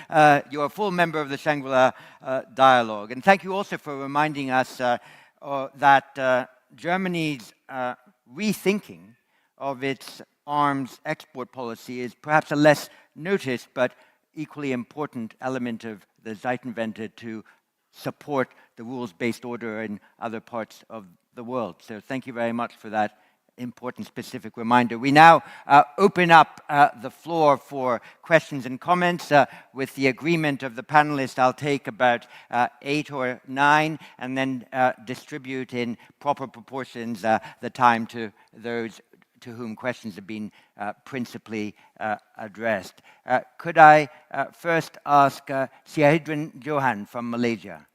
You're a full member of the Shangri-La Dialogue. And thank you also for reminding us that Germany's rethinking of its arms export policy is perhaps a less noticed but equally important element of the Zeitenwende to support the rules-based order in other parts of the world. So thank you very much for that important specific reminder. We now open up the floor for questions and comments. With the agreement of the panelists, I'll take about 8 or 9 and then distribute in proper proportions the time to those to whom questions have been principally addressed. Could I first ask Syahidrin Johan from Malaysia?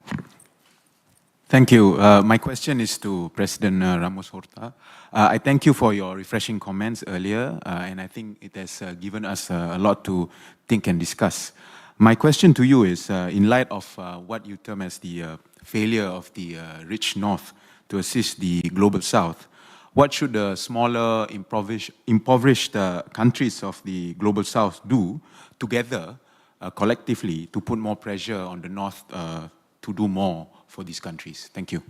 Thank you. My question is to President Ramos Horta. I thank you for your refreshing comments earlier, and I think it has given us a lot to think and discuss. My question to you is, in light of what you term as the failure of the rich North to assist the global South, what should the smaller, impoverished countries of the global South do together, collectively, to put more pressure on the North to do more for these countries? Thank you.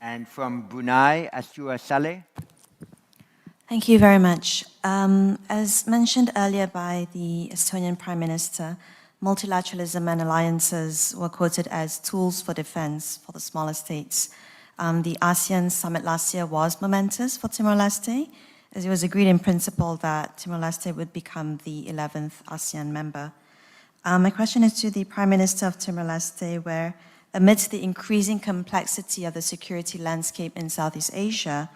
And from Brunei, Asua Saleh. Thank you very much. As mentioned earlier by the Estonian Prime Minister, multilateralism and alliances were quoted as tools for defense for the smaller states. The ASEAN summit last year was momentous for Timor-Leste, as it was agreed in principle that Timor-Leste would become the 11th ASEAN member. My question is to the Prime Minister of Timor-Leste, where amidst the increasing complexity of the security landscape in Southeast Asia,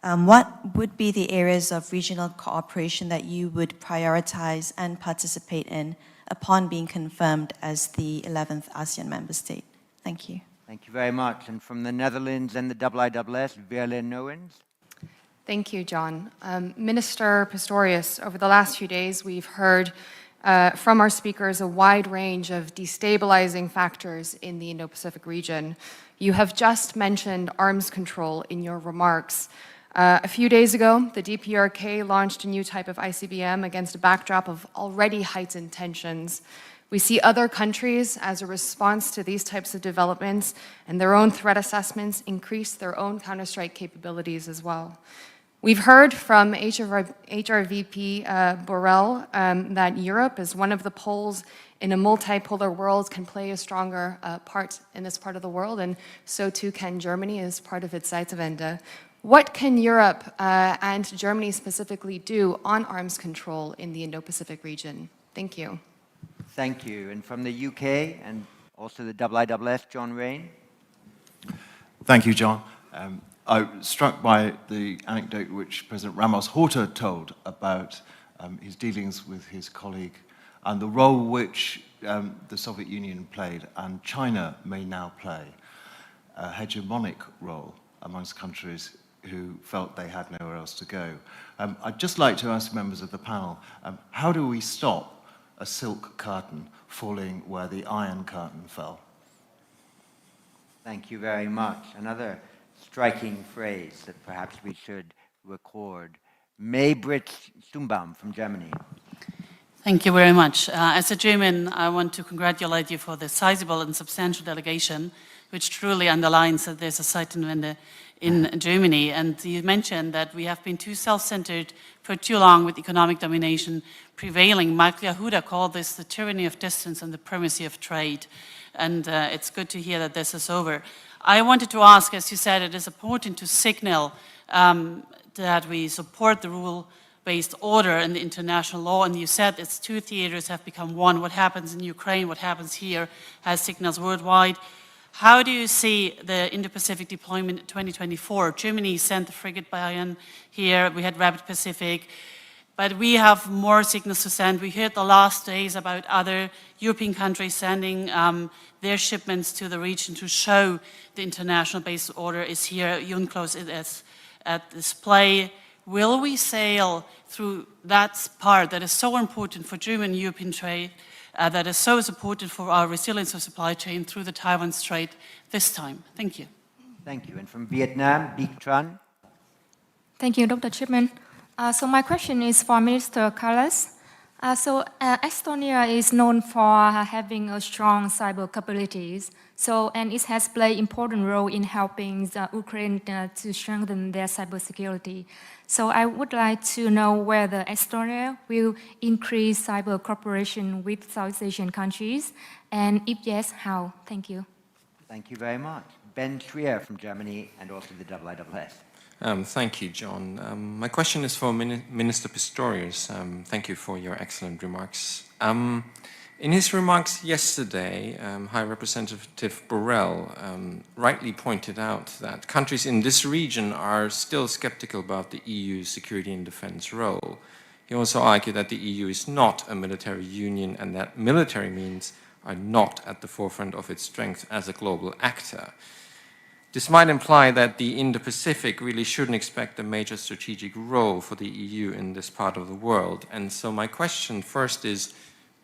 what would be the areas of regional cooperation that you would prioritize and participate in upon being confirmed as the 11th ASEAN member state? Thank you. Thank you very much. And from the Netherlands and the IISS, Veerle Nowens. Thank you, John. Minister Pistorius, over the last few days, we've heard from our speakers a wide range of destabilizing factors in the Indo-Pacific region. You have just mentioned arms control in your remarks. A few days ago, the DPRK launched a new type of ICBM against a backdrop of already heightened tensions. We see other countries, as a response to these types of developments and their own threat assessments, increase their own counterstrike capabilities as well. We've heard from HRVP Borrell that Europe, as one of the poles in a multipolar world, can play a stronger part in this part of the world, and so too can Germany as part of its Zeitenwende. What can Europe and Germany specifically do on arms control in the Indo-Pacific region? Thank you. Thank you. And from the UK and also the IISS, John Rain. Thank you, John. I was struck by the anecdote which President Ramos Horta told about his dealings with his colleague and the role which the Soviet Union played and China may now play, a hegemonic role amongst countries who felt they had nowhere else to go. I'd just like to ask members of the panel, how do we stop a silk curtain falling where the Iron Curtain fell? Thank you very much. Another striking phrase that perhaps we should record. May-Britt Stumbaum from Germany. Thank you very much. As a German, I want to congratulate you for the sizable and substantial delegation, which truly underlines that there's a Zeitenwende in Germany. And you mentioned that we have been too self-centered for too long with economic domination prevailing. Michael Yahuda called this the tyranny of distance and the primacy of trade. And it's good to hear that this is over. I wanted to ask, as you said, it is important to signal that we support the rule-based order and the international law. And you said it's two theaters have become one. What happens in Ukraine, what happens here, has signals worldwide. How do you see the Indo-Pacific deployment in 2024? Germany sent the frigate Bayern here. We had Rapid Pacific. But we have more signals to send. We heard the last days about other European countries sending their shipments to the region to show the international base order is here. UNCLOS is at display. Will we sail through that part that is so important for German European trade, that is so important for our resilience of supply chain through the Taiwan Strait this time? Thank you. Thank you. And from Vietnam, Dic Tran. Thank you, Dr. Chipman. So my question is for Minister Kallas. Estonia is known for having a strong cyber capabilities. And it has played an important role in helping Ukraine to strengthen their cybersecurity. So I would like to know whether Estonia will increase cyber cooperation with South Asian countries, and if yes, how? Thank you. Thank you very much. Ben Schrier from Germany and also the IISS. Thank you, John. My question is for Minister Pistorius. Thank you for your excellent remarks. In his remarks yesterday, High Representative Borrell rightly pointed out that countries in this region are still skeptical about the EU's security and defense role. He also argued that the EU is not a military union and that military means are not at the forefront of its strength as a global actor. This might imply that the Indo-Pacific really shouldn't expect a major strategic role for the EU in this part of the world. And so my question first is,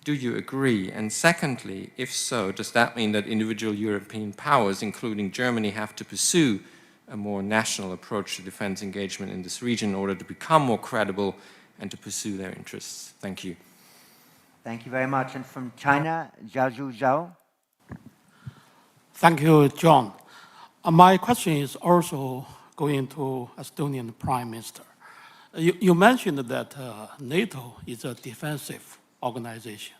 do you agree? And secondly, if so, does that mean that individual European powers, including Germany, have to pursue a more national approach to defense engagement in this region in order to become more credible and to pursue their interests? Thank you. Thank you very much. And from China, Jiazhu Zhao. Thank you, John. My question is also going to Estonian Prime Minister. You mentioned that NATO is a defensive organization.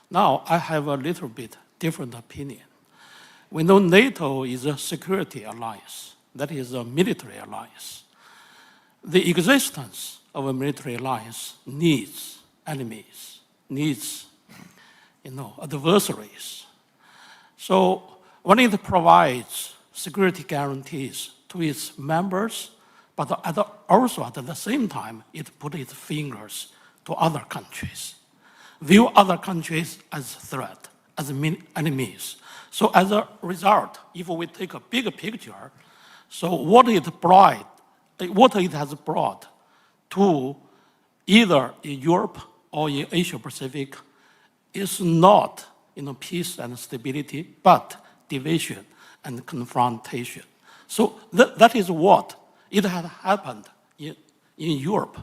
Now, I have a little bit different opinion. We know NATO is a security alliance, that is a military alliance. The existence of a military alliance needs enemies, needs adversaries. So when it provides security guarantees to its members, but also at the same time, it puts its fingers to other countries, view other countries as threat, as enemies. So as a result, if we take a bigger picture, so what it has brought to either in Europe or in Asia Pacific is not peace and stability, but division and confrontation. So that is what it has happened in Europe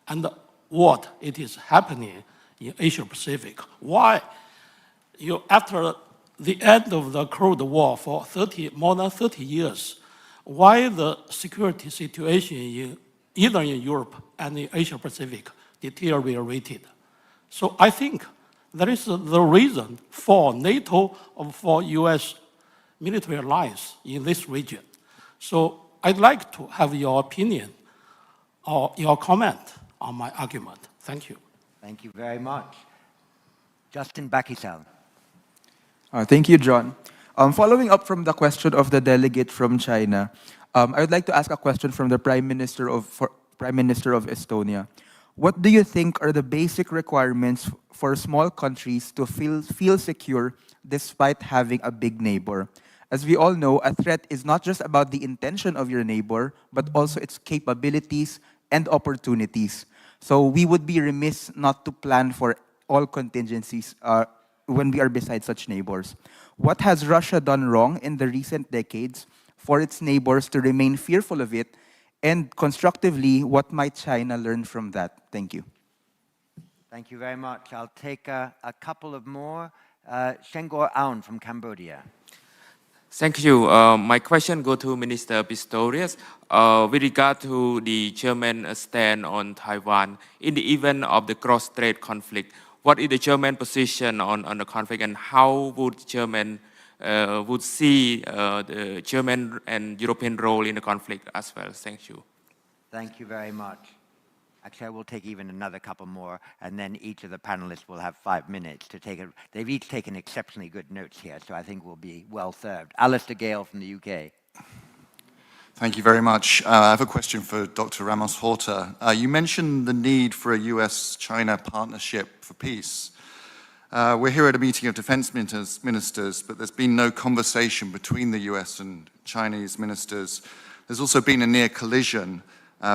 and what it is happening in Asia Pacific. Why? After the end of the Cold War for more than 30 years, why the security situation either in Europe and in Asia Pacific deteriorated? So I think that is the reason for NATO or for US military alliance in this region. So I'd like to have your opinion or your comment on my argument. Thank you. Thank you very much. Justin Bakisal. Thank you, John. Following up from the question of the delegate from China, I would like to ask a question from the Prime Minister of Estonia. What do you think are the basic requirements for small countries to feel secure despite having a big neighbor? As we all know, a threat is not just about the intention of your neighbor, but also its capabilities and opportunities. So we would be remiss not to plan for all contingencies when we are beside such neighbors. What has Russia done wrong in the recent decades for its neighbors to remain fearful of it? And constructively, what might China learn from that? Thank you. Thank you very much. I'll take a couple of more. Shengor Aun from Cambodia. Thank you. My question goes to Minister Pistorius. With regard to the German stand on Taiwan, in the event of the cross-strait conflict, what is the German position on the conflict, and how would German would see the German and European role in the conflict as well? Thank you. Thank you very much. Actually, I will take even another couple more, and then each of the panelists will have 5 minutes to take it. They've each taken exceptionally good notes here, so I think we'll be well served. Alistair Gale from the UK. Thank you very much. I have a question for Dr. Ramos Horta. You mentioned the need for a US-China partnership for peace. We're here at a meeting of defense ministers, but there's been no conversation between the US and Chinese ministers. There's also been a near collision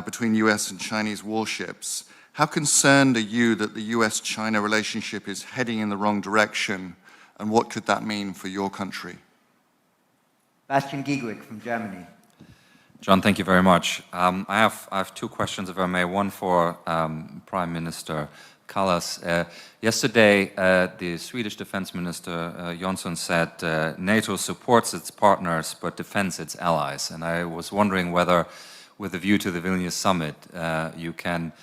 between US and Chinese warships. How concerned are you that the US-China relationship is heading in the wrong direction, and what could that mean for your country? Bastian Giegwig from Germany. John, thank you very much. I have two questions, if I may. One for Prime Minister Kallas. Yesterday, the Swedish Defense Minister Jonsson said NATO supports its partners but defends its allies. And I was wondering whether, with a view to the Vilnius summit, you can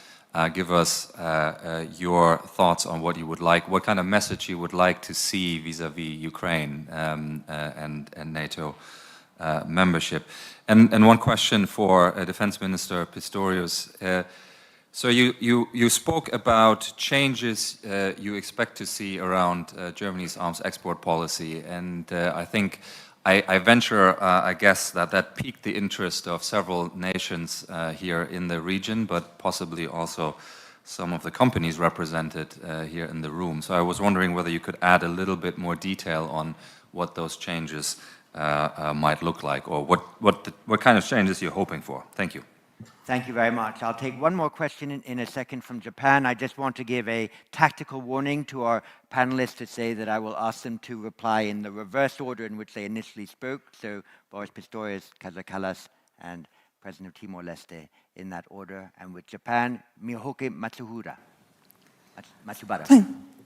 give us your thoughts on what you would like, what kind of message you would like to see vis-à-vis Ukraine and NATO membership. And one question for Defense Minister Pistorius. So you spoke about changes you expect to see around Germany's arms export policy, and I think I venture, I guess, that piqued the interest of several nations here in the region, but possibly also some of the companies represented here in the room. So I was wondering whether you could add a little bit more detail on what those changes might look like, or what kind of changes you're hoping for. Thank you. Thank you very much. I'll take one more question in a second from Japan. I just want to give a tactical warning to our panelists to say that I will ask them to reply in the reverse order in which they initially spoke. So Boris Pistorius, Kaja Kallas, and President of Timor-Leste in that order. And with Japan, Mihoke Matsubara.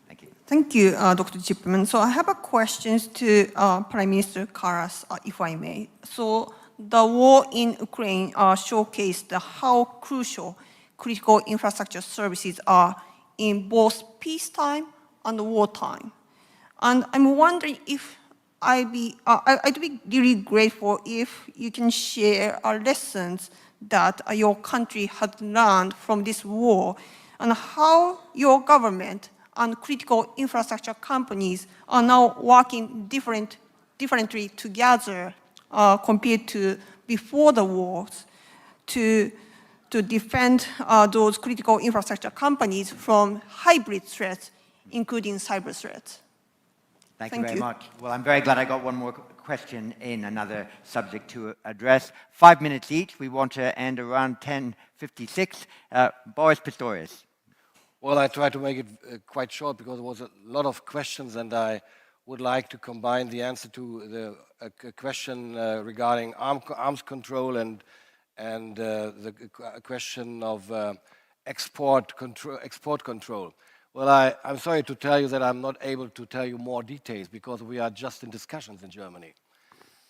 Thank you. Thank you, Dr. Chipman. So I have a question to Prime Minister Kallas, if I may. So the war in Ukraine showcased how crucial critical infrastructure services are in both peacetime and wartime. And I'm wondering if I'd be really grateful if you can share lessons that your country has learned from this war and how your government and critical infrastructure companies are now working differently together compared to before the wars to defend those critical infrastructure companies from hybrid threats, including cyber threats. Thank you very much. Well, I'm very glad I got one more question in, another subject to address. 5 minutes each. We want to end around 10:56. Boris Pistorius. Well, I tried to make it quite short because there was a lot of questions, and I would like to combine the answer to the question regarding arms control and the question of export control. Well, I'm sorry to tell you that I'm not able to tell you more details because we are just in discussions in Germany.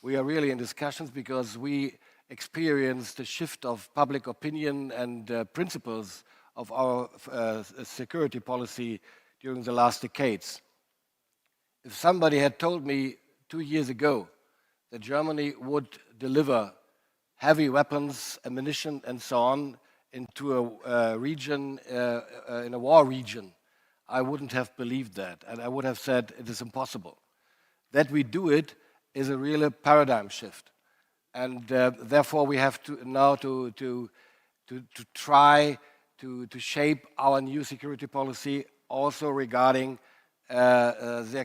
We are really in discussions because we experienced a shift of public opinion and principles of our security policy during the last decades. If somebody had told me 2 years ago that Germany would deliver heavy weapons, ammunition, and so on into a region, in a war region, I wouldn't have believed that, and I would have said it is impossible. That we do it is a real paradigm shift, and therefore we have to now to try to shape our new security policy also regarding the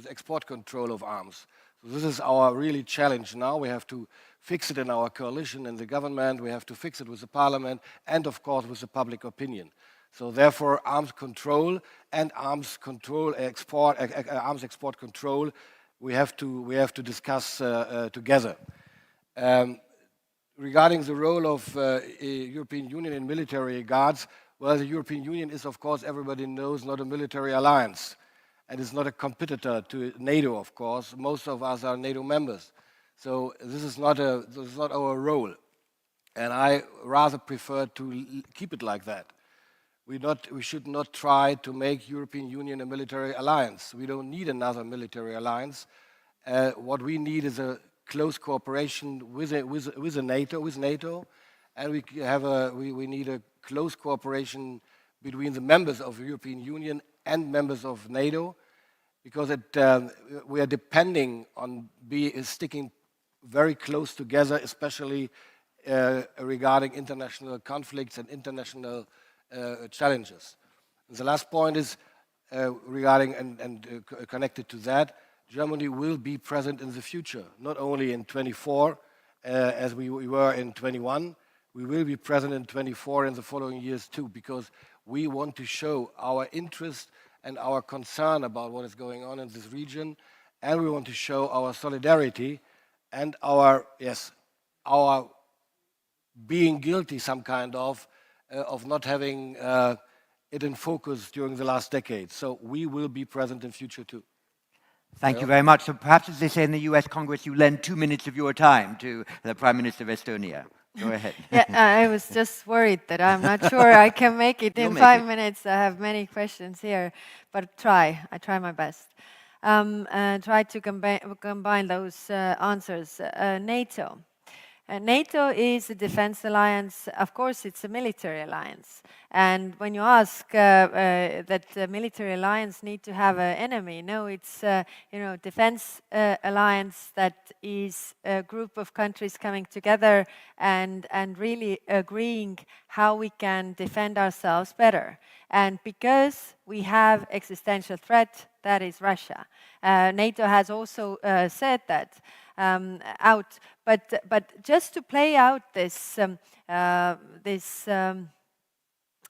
export control of arms. So this is our really challenge now. We have to fix it in our coalition and the government. We have to fix it with the parliament and, of course, with the public opinion. So therefore, arms control and arms export control, we have to discuss together. Regarding the role of European Union in military guards, well, the European Union is, of course, everybody knows, not a military alliance, and is not a competitor to NATO, of course. Most of us are NATO members, so this is not our role, and I rather prefer to keep it like that. We should not try to make European Union a military alliance. We don't need another military alliance. What we need is a close cooperation with NATO, and we need a close cooperation between the members of the European Union and members of NATO, because we are depending on sticking very close together, especially regarding international conflicts and international challenges. And the last point is regarding and connected to that, Germany will be present in the future, not only in 24 as we were in 21. We will be present in 24 in the following years too, because we want to show our interest and our concern about what is going on in this region, and we want to show our solidarity and our being guilty some kind of not having it in focus during the last decade. So we will be present in future too. Thank you very much. So perhaps, as they say in the US Congress, you lend 2 minutes of your time to the Prime Minister of Estonia. Go ahead. Yeah, I was just worried that I'm not sure I can make it in 5 minutes. I have many questions here, but I try my best. And try to combine those answers. NATO. NATO is a defense alliance. Of course, it's a military alliance. And when you ask that the military alliance need to have an enemy, no, it's defense alliance that is a group of countries coming together and really agreeing how we can defend ourselves better. And because we have existential threat, that is Russia. NATO has also said that out. But just to play out this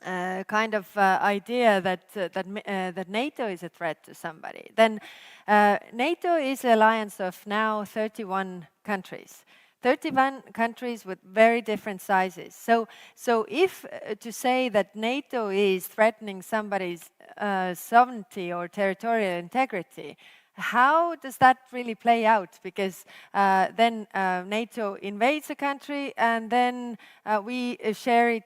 kind of idea that NATO is a threat to somebody, then NATO is an alliance of now 31 countries. 31 countries with very different sizes. So if to say that NATO is threatening somebody's sovereignty or territorial integrity, how does that really play out? Because then NATO invades a country and then we share it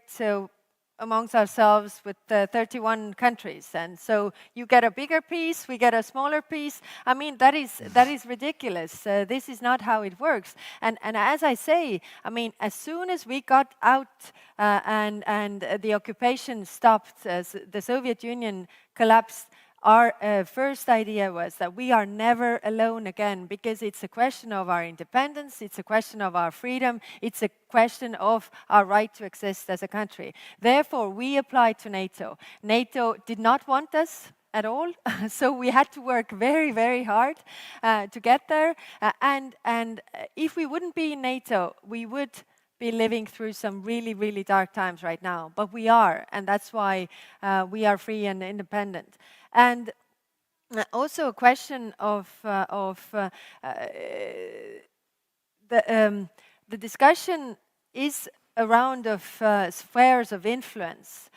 amongst ourselves with 31 countries. And so you get a bigger piece, we get a smaller piece. I mean, that is ridiculous. This is not how it works. And as I say, I mean, as soon as we got out and the occupation stopped, as the Soviet Union collapsed, our first idea was that we are never alone again, because it's a question of our independence, it's a question of our freedom, it's a question of our right to exist as a country. Therefore, we applied to NATO. NATO did not want us at all, so we had to work very, very hard to get there. And if we wouldn't be in NATO, we would be living through some really, really dark times right now. But we are, and that's why we are free and independent. And also a question of the discussion is around of spheres of influence,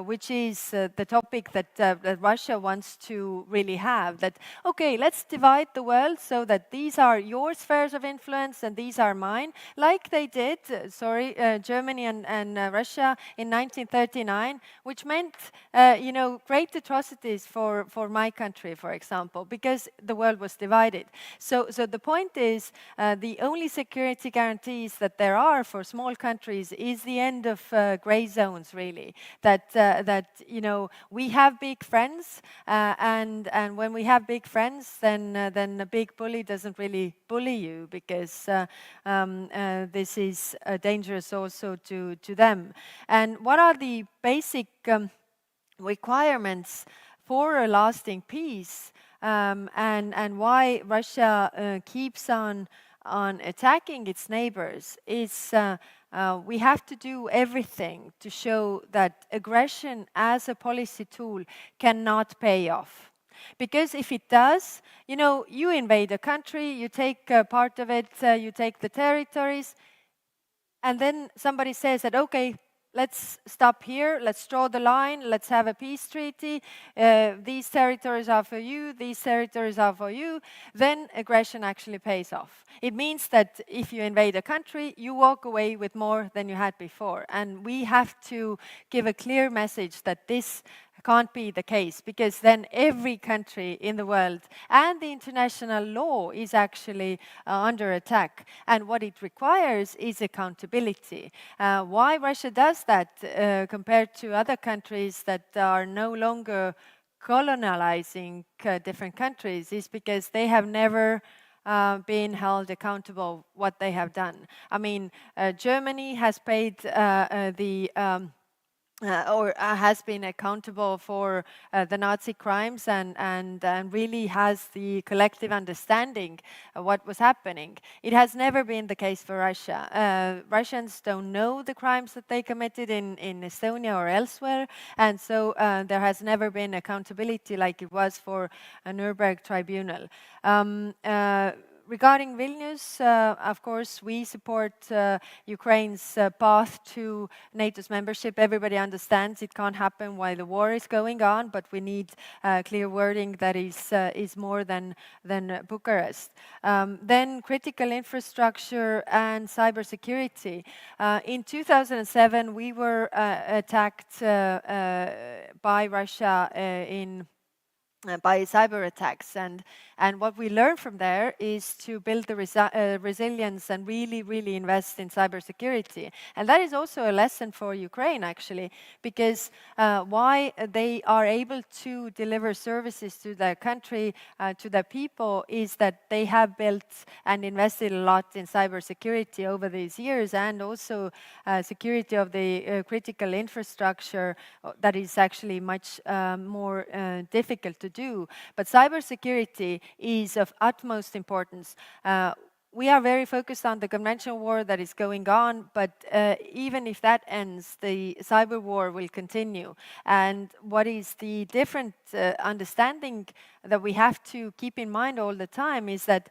which is the topic that Russia wants to really have. That, okay, let's divide the world so that these are your spheres of influence and these are mine, like they did, Germany and Russia in 1939, which meant, great atrocities for my country, for example, because the world was divided. So the point is, the only security guarantees that there are for small countries is the end of gray zones, really. That we have big friends, and when we have big friends, then a big bully doesn't really bully you, because this is dangerous also to them. And what are the basic requirements for a lasting peace, and why Russia keeps on attacking its neighbors is we have to do everything to show that aggression as a policy tool cannot pay off. Because if it does, you invade a country, you take part of it, you take the territories, and then somebody says that, okay, let's stop here, let's draw the line, let's have a peace treaty, these territories are for you, these territories are for you, then aggression actually pays off. It means that if you invade a country, you walk away with more than you had before. And we have to give a clear message that this can't be the case, because then every country in the world and the international law is actually under attack. And what it requires is accountability. Why Russia does that compared to other countries that are no longer colonizing different countries is because they have never been held accountable what they have done. I mean, Germany has paid has been accountable for the Nazi crimes and really has the collective understanding of what was happening. It has never been the case for Russia. Russians don't know the crimes that they committed in Estonia or elsewhere, and so there has never been accountability like it was for a Nuremberg tribunal. Regarding Vilnius, of course, we support Ukraine's path to NATO's membership. Everybody understands it can't happen while the war is going on, but we need clear wording that is more than Bucharest. Then critical infrastructure and cybersecurity. In 2007, we were attacked by Russia by cyber attacks, and And what we learned from there is to build the resilience and really, really invest in cybersecurity. And that is also a lesson for Ukraine, actually, because why they are able to deliver services to their country, to their people, is that they have built and invested a lot in cybersecurity over these years, and also security of the critical infrastructure that is actually much more difficult to do. But cybersecurity is of utmost importance. We are very focused on the conventional war that is going on, but even if that ends, the cyber war will continue. And what is the different understanding that we have to keep in mind all the time is that,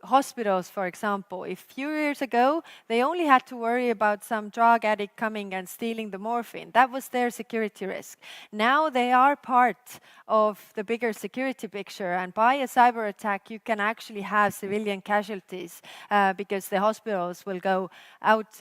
hospitals, for example, a few years ago, they only had to worry about some drug addict coming and stealing the morphine. That was their security risk. Now they are part of the bigger security picture, and by a cyber attack, you can actually have civilian casualties because the hospitals will go out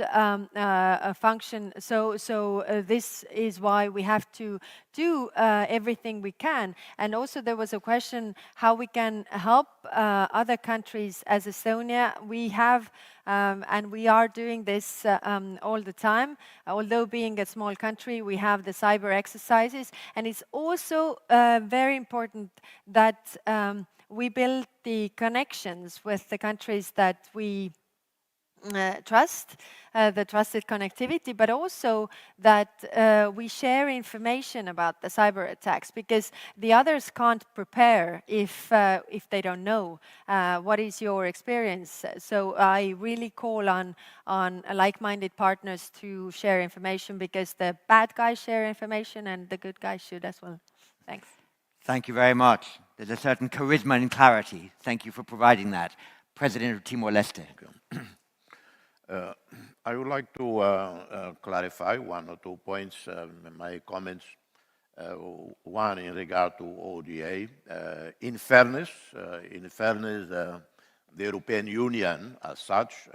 function. So this is why we have to do everything we can. And also there was a question how we can help other countries. As Estonia, we have and we are doing this all the time. Although being a small country, we have the cyber exercises. And it's also very important that we build the connections with the countries that we trust, the trusted connectivity, but also that we share information about the cyber attacks, because the others can't prepare if they don't know what is your experience. So I really call on like-minded partners to share information, because the bad guys share information and the good guys should as well. Thanks. Thank you very much. There's a certain charisma and clarity. Thank you for providing that. President of Timor-Leste. I would like to clarify one or 2 points in my comments. One in regard to ODA. In fairness, the European Union as such,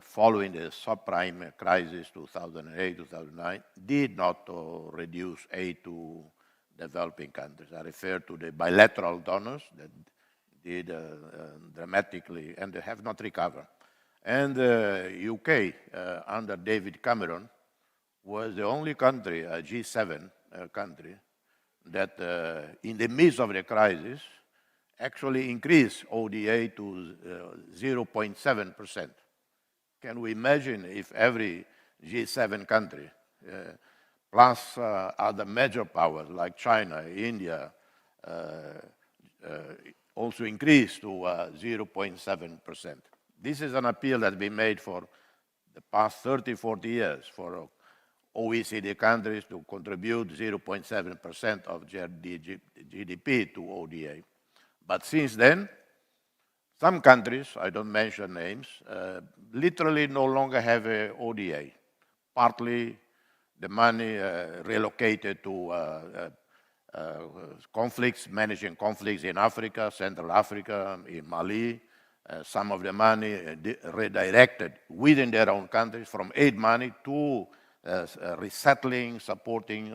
following the subprime crisis 2008-2009, did not reduce aid to developing countries. I refer to the bilateral donors that did dramatically and they have not recovered. And the UK, under David Cameron, was the only country, a G7 country, that in the midst of the crisis actually increased ODA to 0.7%. Can we imagine if every G7 country, plus other major powers like China, India, also increased to 0.7%? This is an appeal that's been made for the past 30, 40 years for OECD countries to contribute 0.7% of GDP to ODA. But since then, some countries, I don't mention names, literally no longer have a ODA. Partly the money relocated to conflicts, managing conflicts in Africa, Central Africa, in Mali. Some of the money redirected within their own countries from aid money to resettling, supporting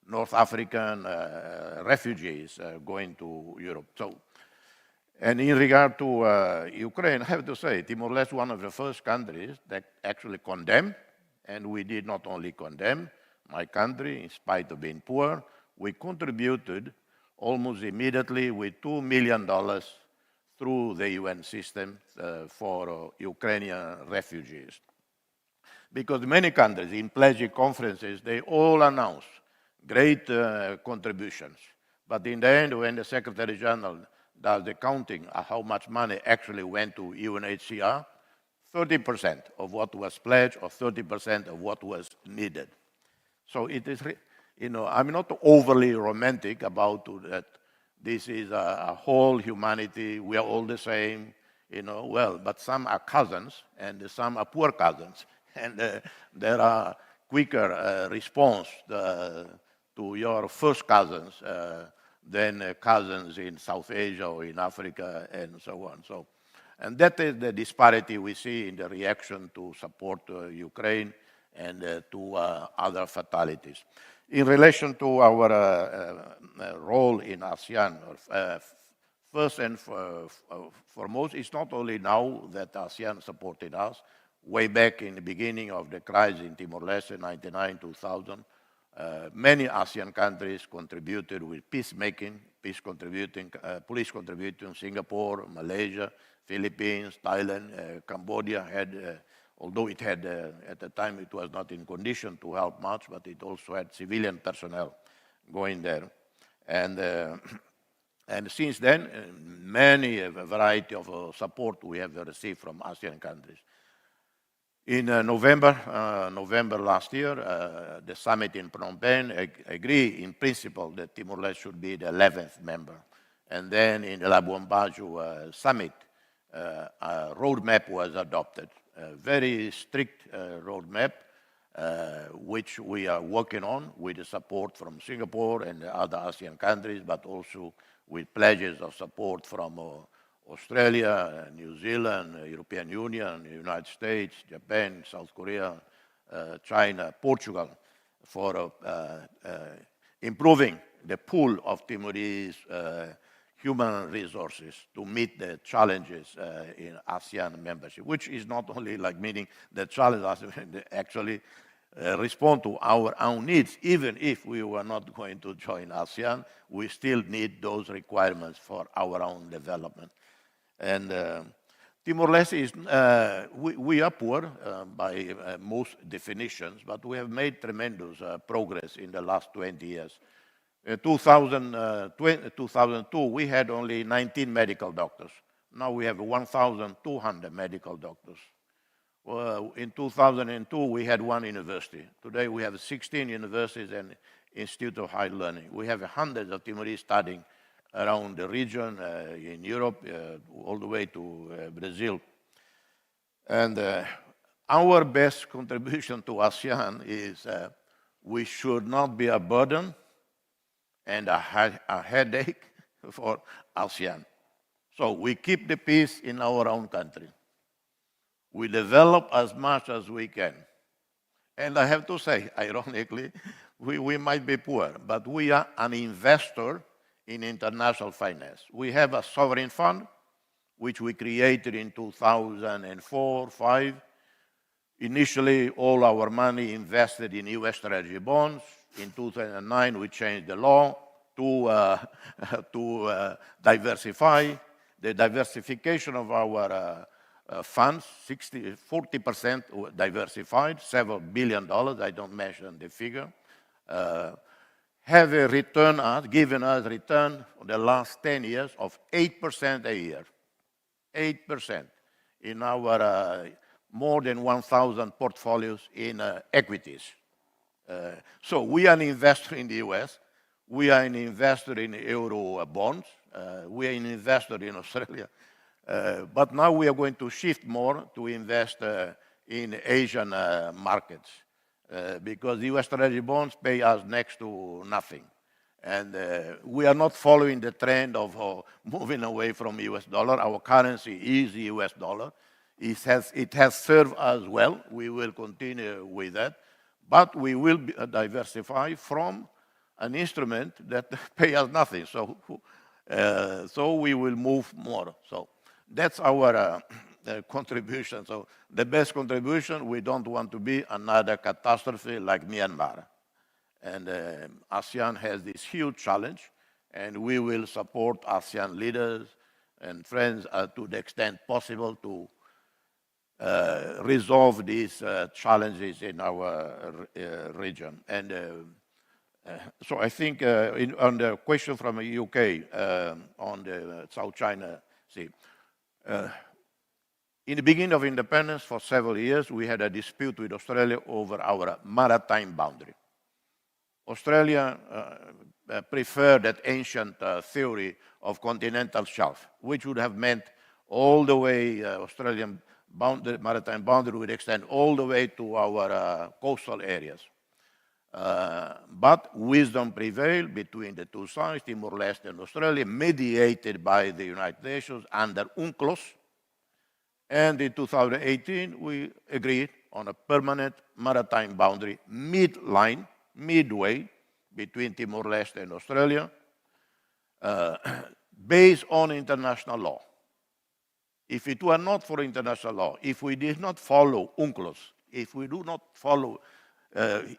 North African refugees going to Europe. So, and in regard to Ukraine, I have to say, Timor-Leste is one of the first countries that actually condemned, and we did not only condemn my country, in spite of being poor, we contributed almost immediately with $2 million through the UN system for Ukrainian refugees. Because many countries in pledging conferences, they all announced great contributions. But in the end, when the Secretary General does the counting of how much money actually went to UNHCR, 30% of what was pledged or 30% of what was needed. So it is, I'm not overly romantic about that. This is a whole humanity, we are all the same, well, but some are cousins and some are poor cousins. And there are quicker response to your first cousins than cousins in South Asia or in Africa and so on. So, and that is the disparity we see in the reaction to support Ukraine and to other fatalities. In relation to our role in ASEAN, first and foremost, it's not only now that ASEAN supported us. Way back in the beginning of the crisis in Timor-Leste, 1999, 2000, many ASEAN countries contributed with peacemaking, police contributing, Singapore, Malaysia, Philippines, Thailand, Cambodia had, although it had, at the time it was not in condition to help much, but it also had civilian personnel going there. And since then, a variety of support we have received from ASEAN countries. In November last year, the summit in Phnom Penh agreed in principle that Timor-Leste should be the 11th member. And then in the Labuan Bajo summit, a roadmap was adopted, a very strict roadmap, which we are working on with the support from Singapore and the other ASEAN countries, but also with pledges of support from Australia, New Zealand, European Union, United States, Japan, South Korea, China, Portugal, for improving the pool of Timorese human resources to meet the challenges in ASEAN membership, which is not only like meeting the challenges, actually respond to our own needs. Even if we were not going to join ASEAN, we still need those requirements for our own development. And Timor-Leste is, we are poor by most definitions, but we have made tremendous progress in the last 20 years. In 2002, we had only 19 medical doctors. Now we have 1,200 medical doctors. In 2002, we had one university. Today we have 16 universities and institutes of higher learning. We have hundreds of Timorese studying around the region, in Europe, all the way to Brazil. And our best contribution to ASEAN is we should not be a burden and a headache for ASEAN. So we keep the peace in our own country. We develop as much as we can. And I have to say, ironically, we might be poor, but we are an investor in international finance. We have a sovereign fund, which we created in 2004-05. Initially, all our money invested in US Treasury bonds. In 2009, we changed the law to diversify. The diversification of our funds, 40% diversified, several $7 billion, I don't mention the figure, have a return, given us return for the last 10 years of 8% a year. 8% in our more than 1,000 portfolios in equities. So we are an investor in the US, we are an investor in Euro bonds, we are an investor in Australia, but now we are going to shift more to invest in Asian markets. Because the US Treasury bonds pay us next to nothing. And we are not following the trend of moving away from US dollar. Our currency is the US dollar. It has served us well. We will continue with that. But we will diversify from an instrument that pays us nothing. So we will move more. So that's our contribution. So the best contribution, we don't want to be another catastrophe like Myanmar. And ASEAN has this huge challenge, and we will support ASEAN leaders and friends to the extent possible to resolve these challenges in our region. And so I think on the question from the UK on the South China Sea, in the beginning of independence, for several years, we had a dispute with Australia over our maritime boundary. Australia preferred that ancient theory of continental shelf, which would have meant all the way Australian maritime boundary would extend all the way to our coastal areas. But wisdom prevailed between the two sides, Timor-Leste and Australia, mediated by the United Nations under UNCLOS. And in 2018, we agreed on a permanent maritime boundary midway between Timor-Leste and Australia, based on international law. If it were not for international law, if we did not follow UNCLOS, if we do not follow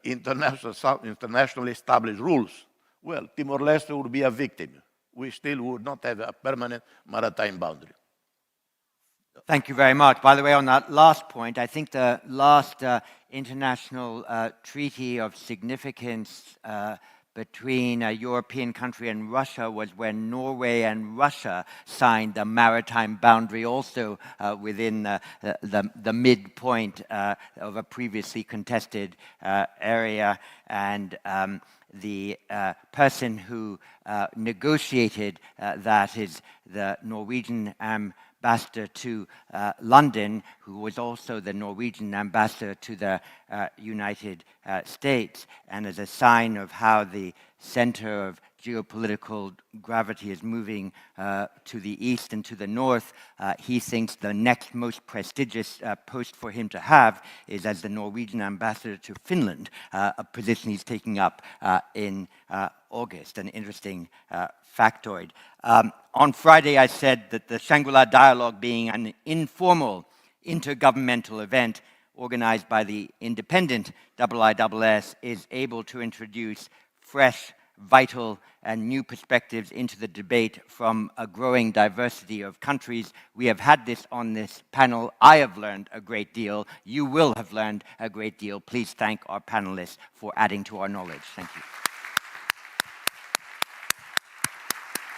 internationally established rules, well, Timor-Leste would be a victim. We still would not have a permanent maritime boundary. Thank you very much. By the way, on that last point, I think the last international treaty of significance between a European country and Russia was when Norway and Russia signed the maritime boundary also within the midpoint of a previously contested area. And the person who negotiated that is the Norwegian ambassador to London, who was also the Norwegian ambassador to the United States. And as a sign of how the center of geopolitical gravity is moving to the east and to the north, he thinks the next most prestigious post for him to have is as the Norwegian ambassador to Finland, a position he's taking up in August, an interesting factoid. On Friday, I said that the Shangri-La Dialogue, being an informal intergovernmental event organized by the independent IISS, is able to introduce fresh, vital, and new perspectives into the debate from a growing diversity of countries. We have had this on this panel. I have learned a great deal. You will have learned a great deal. Please thank our panelists for adding to our knowledge. Thank you.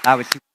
That was super.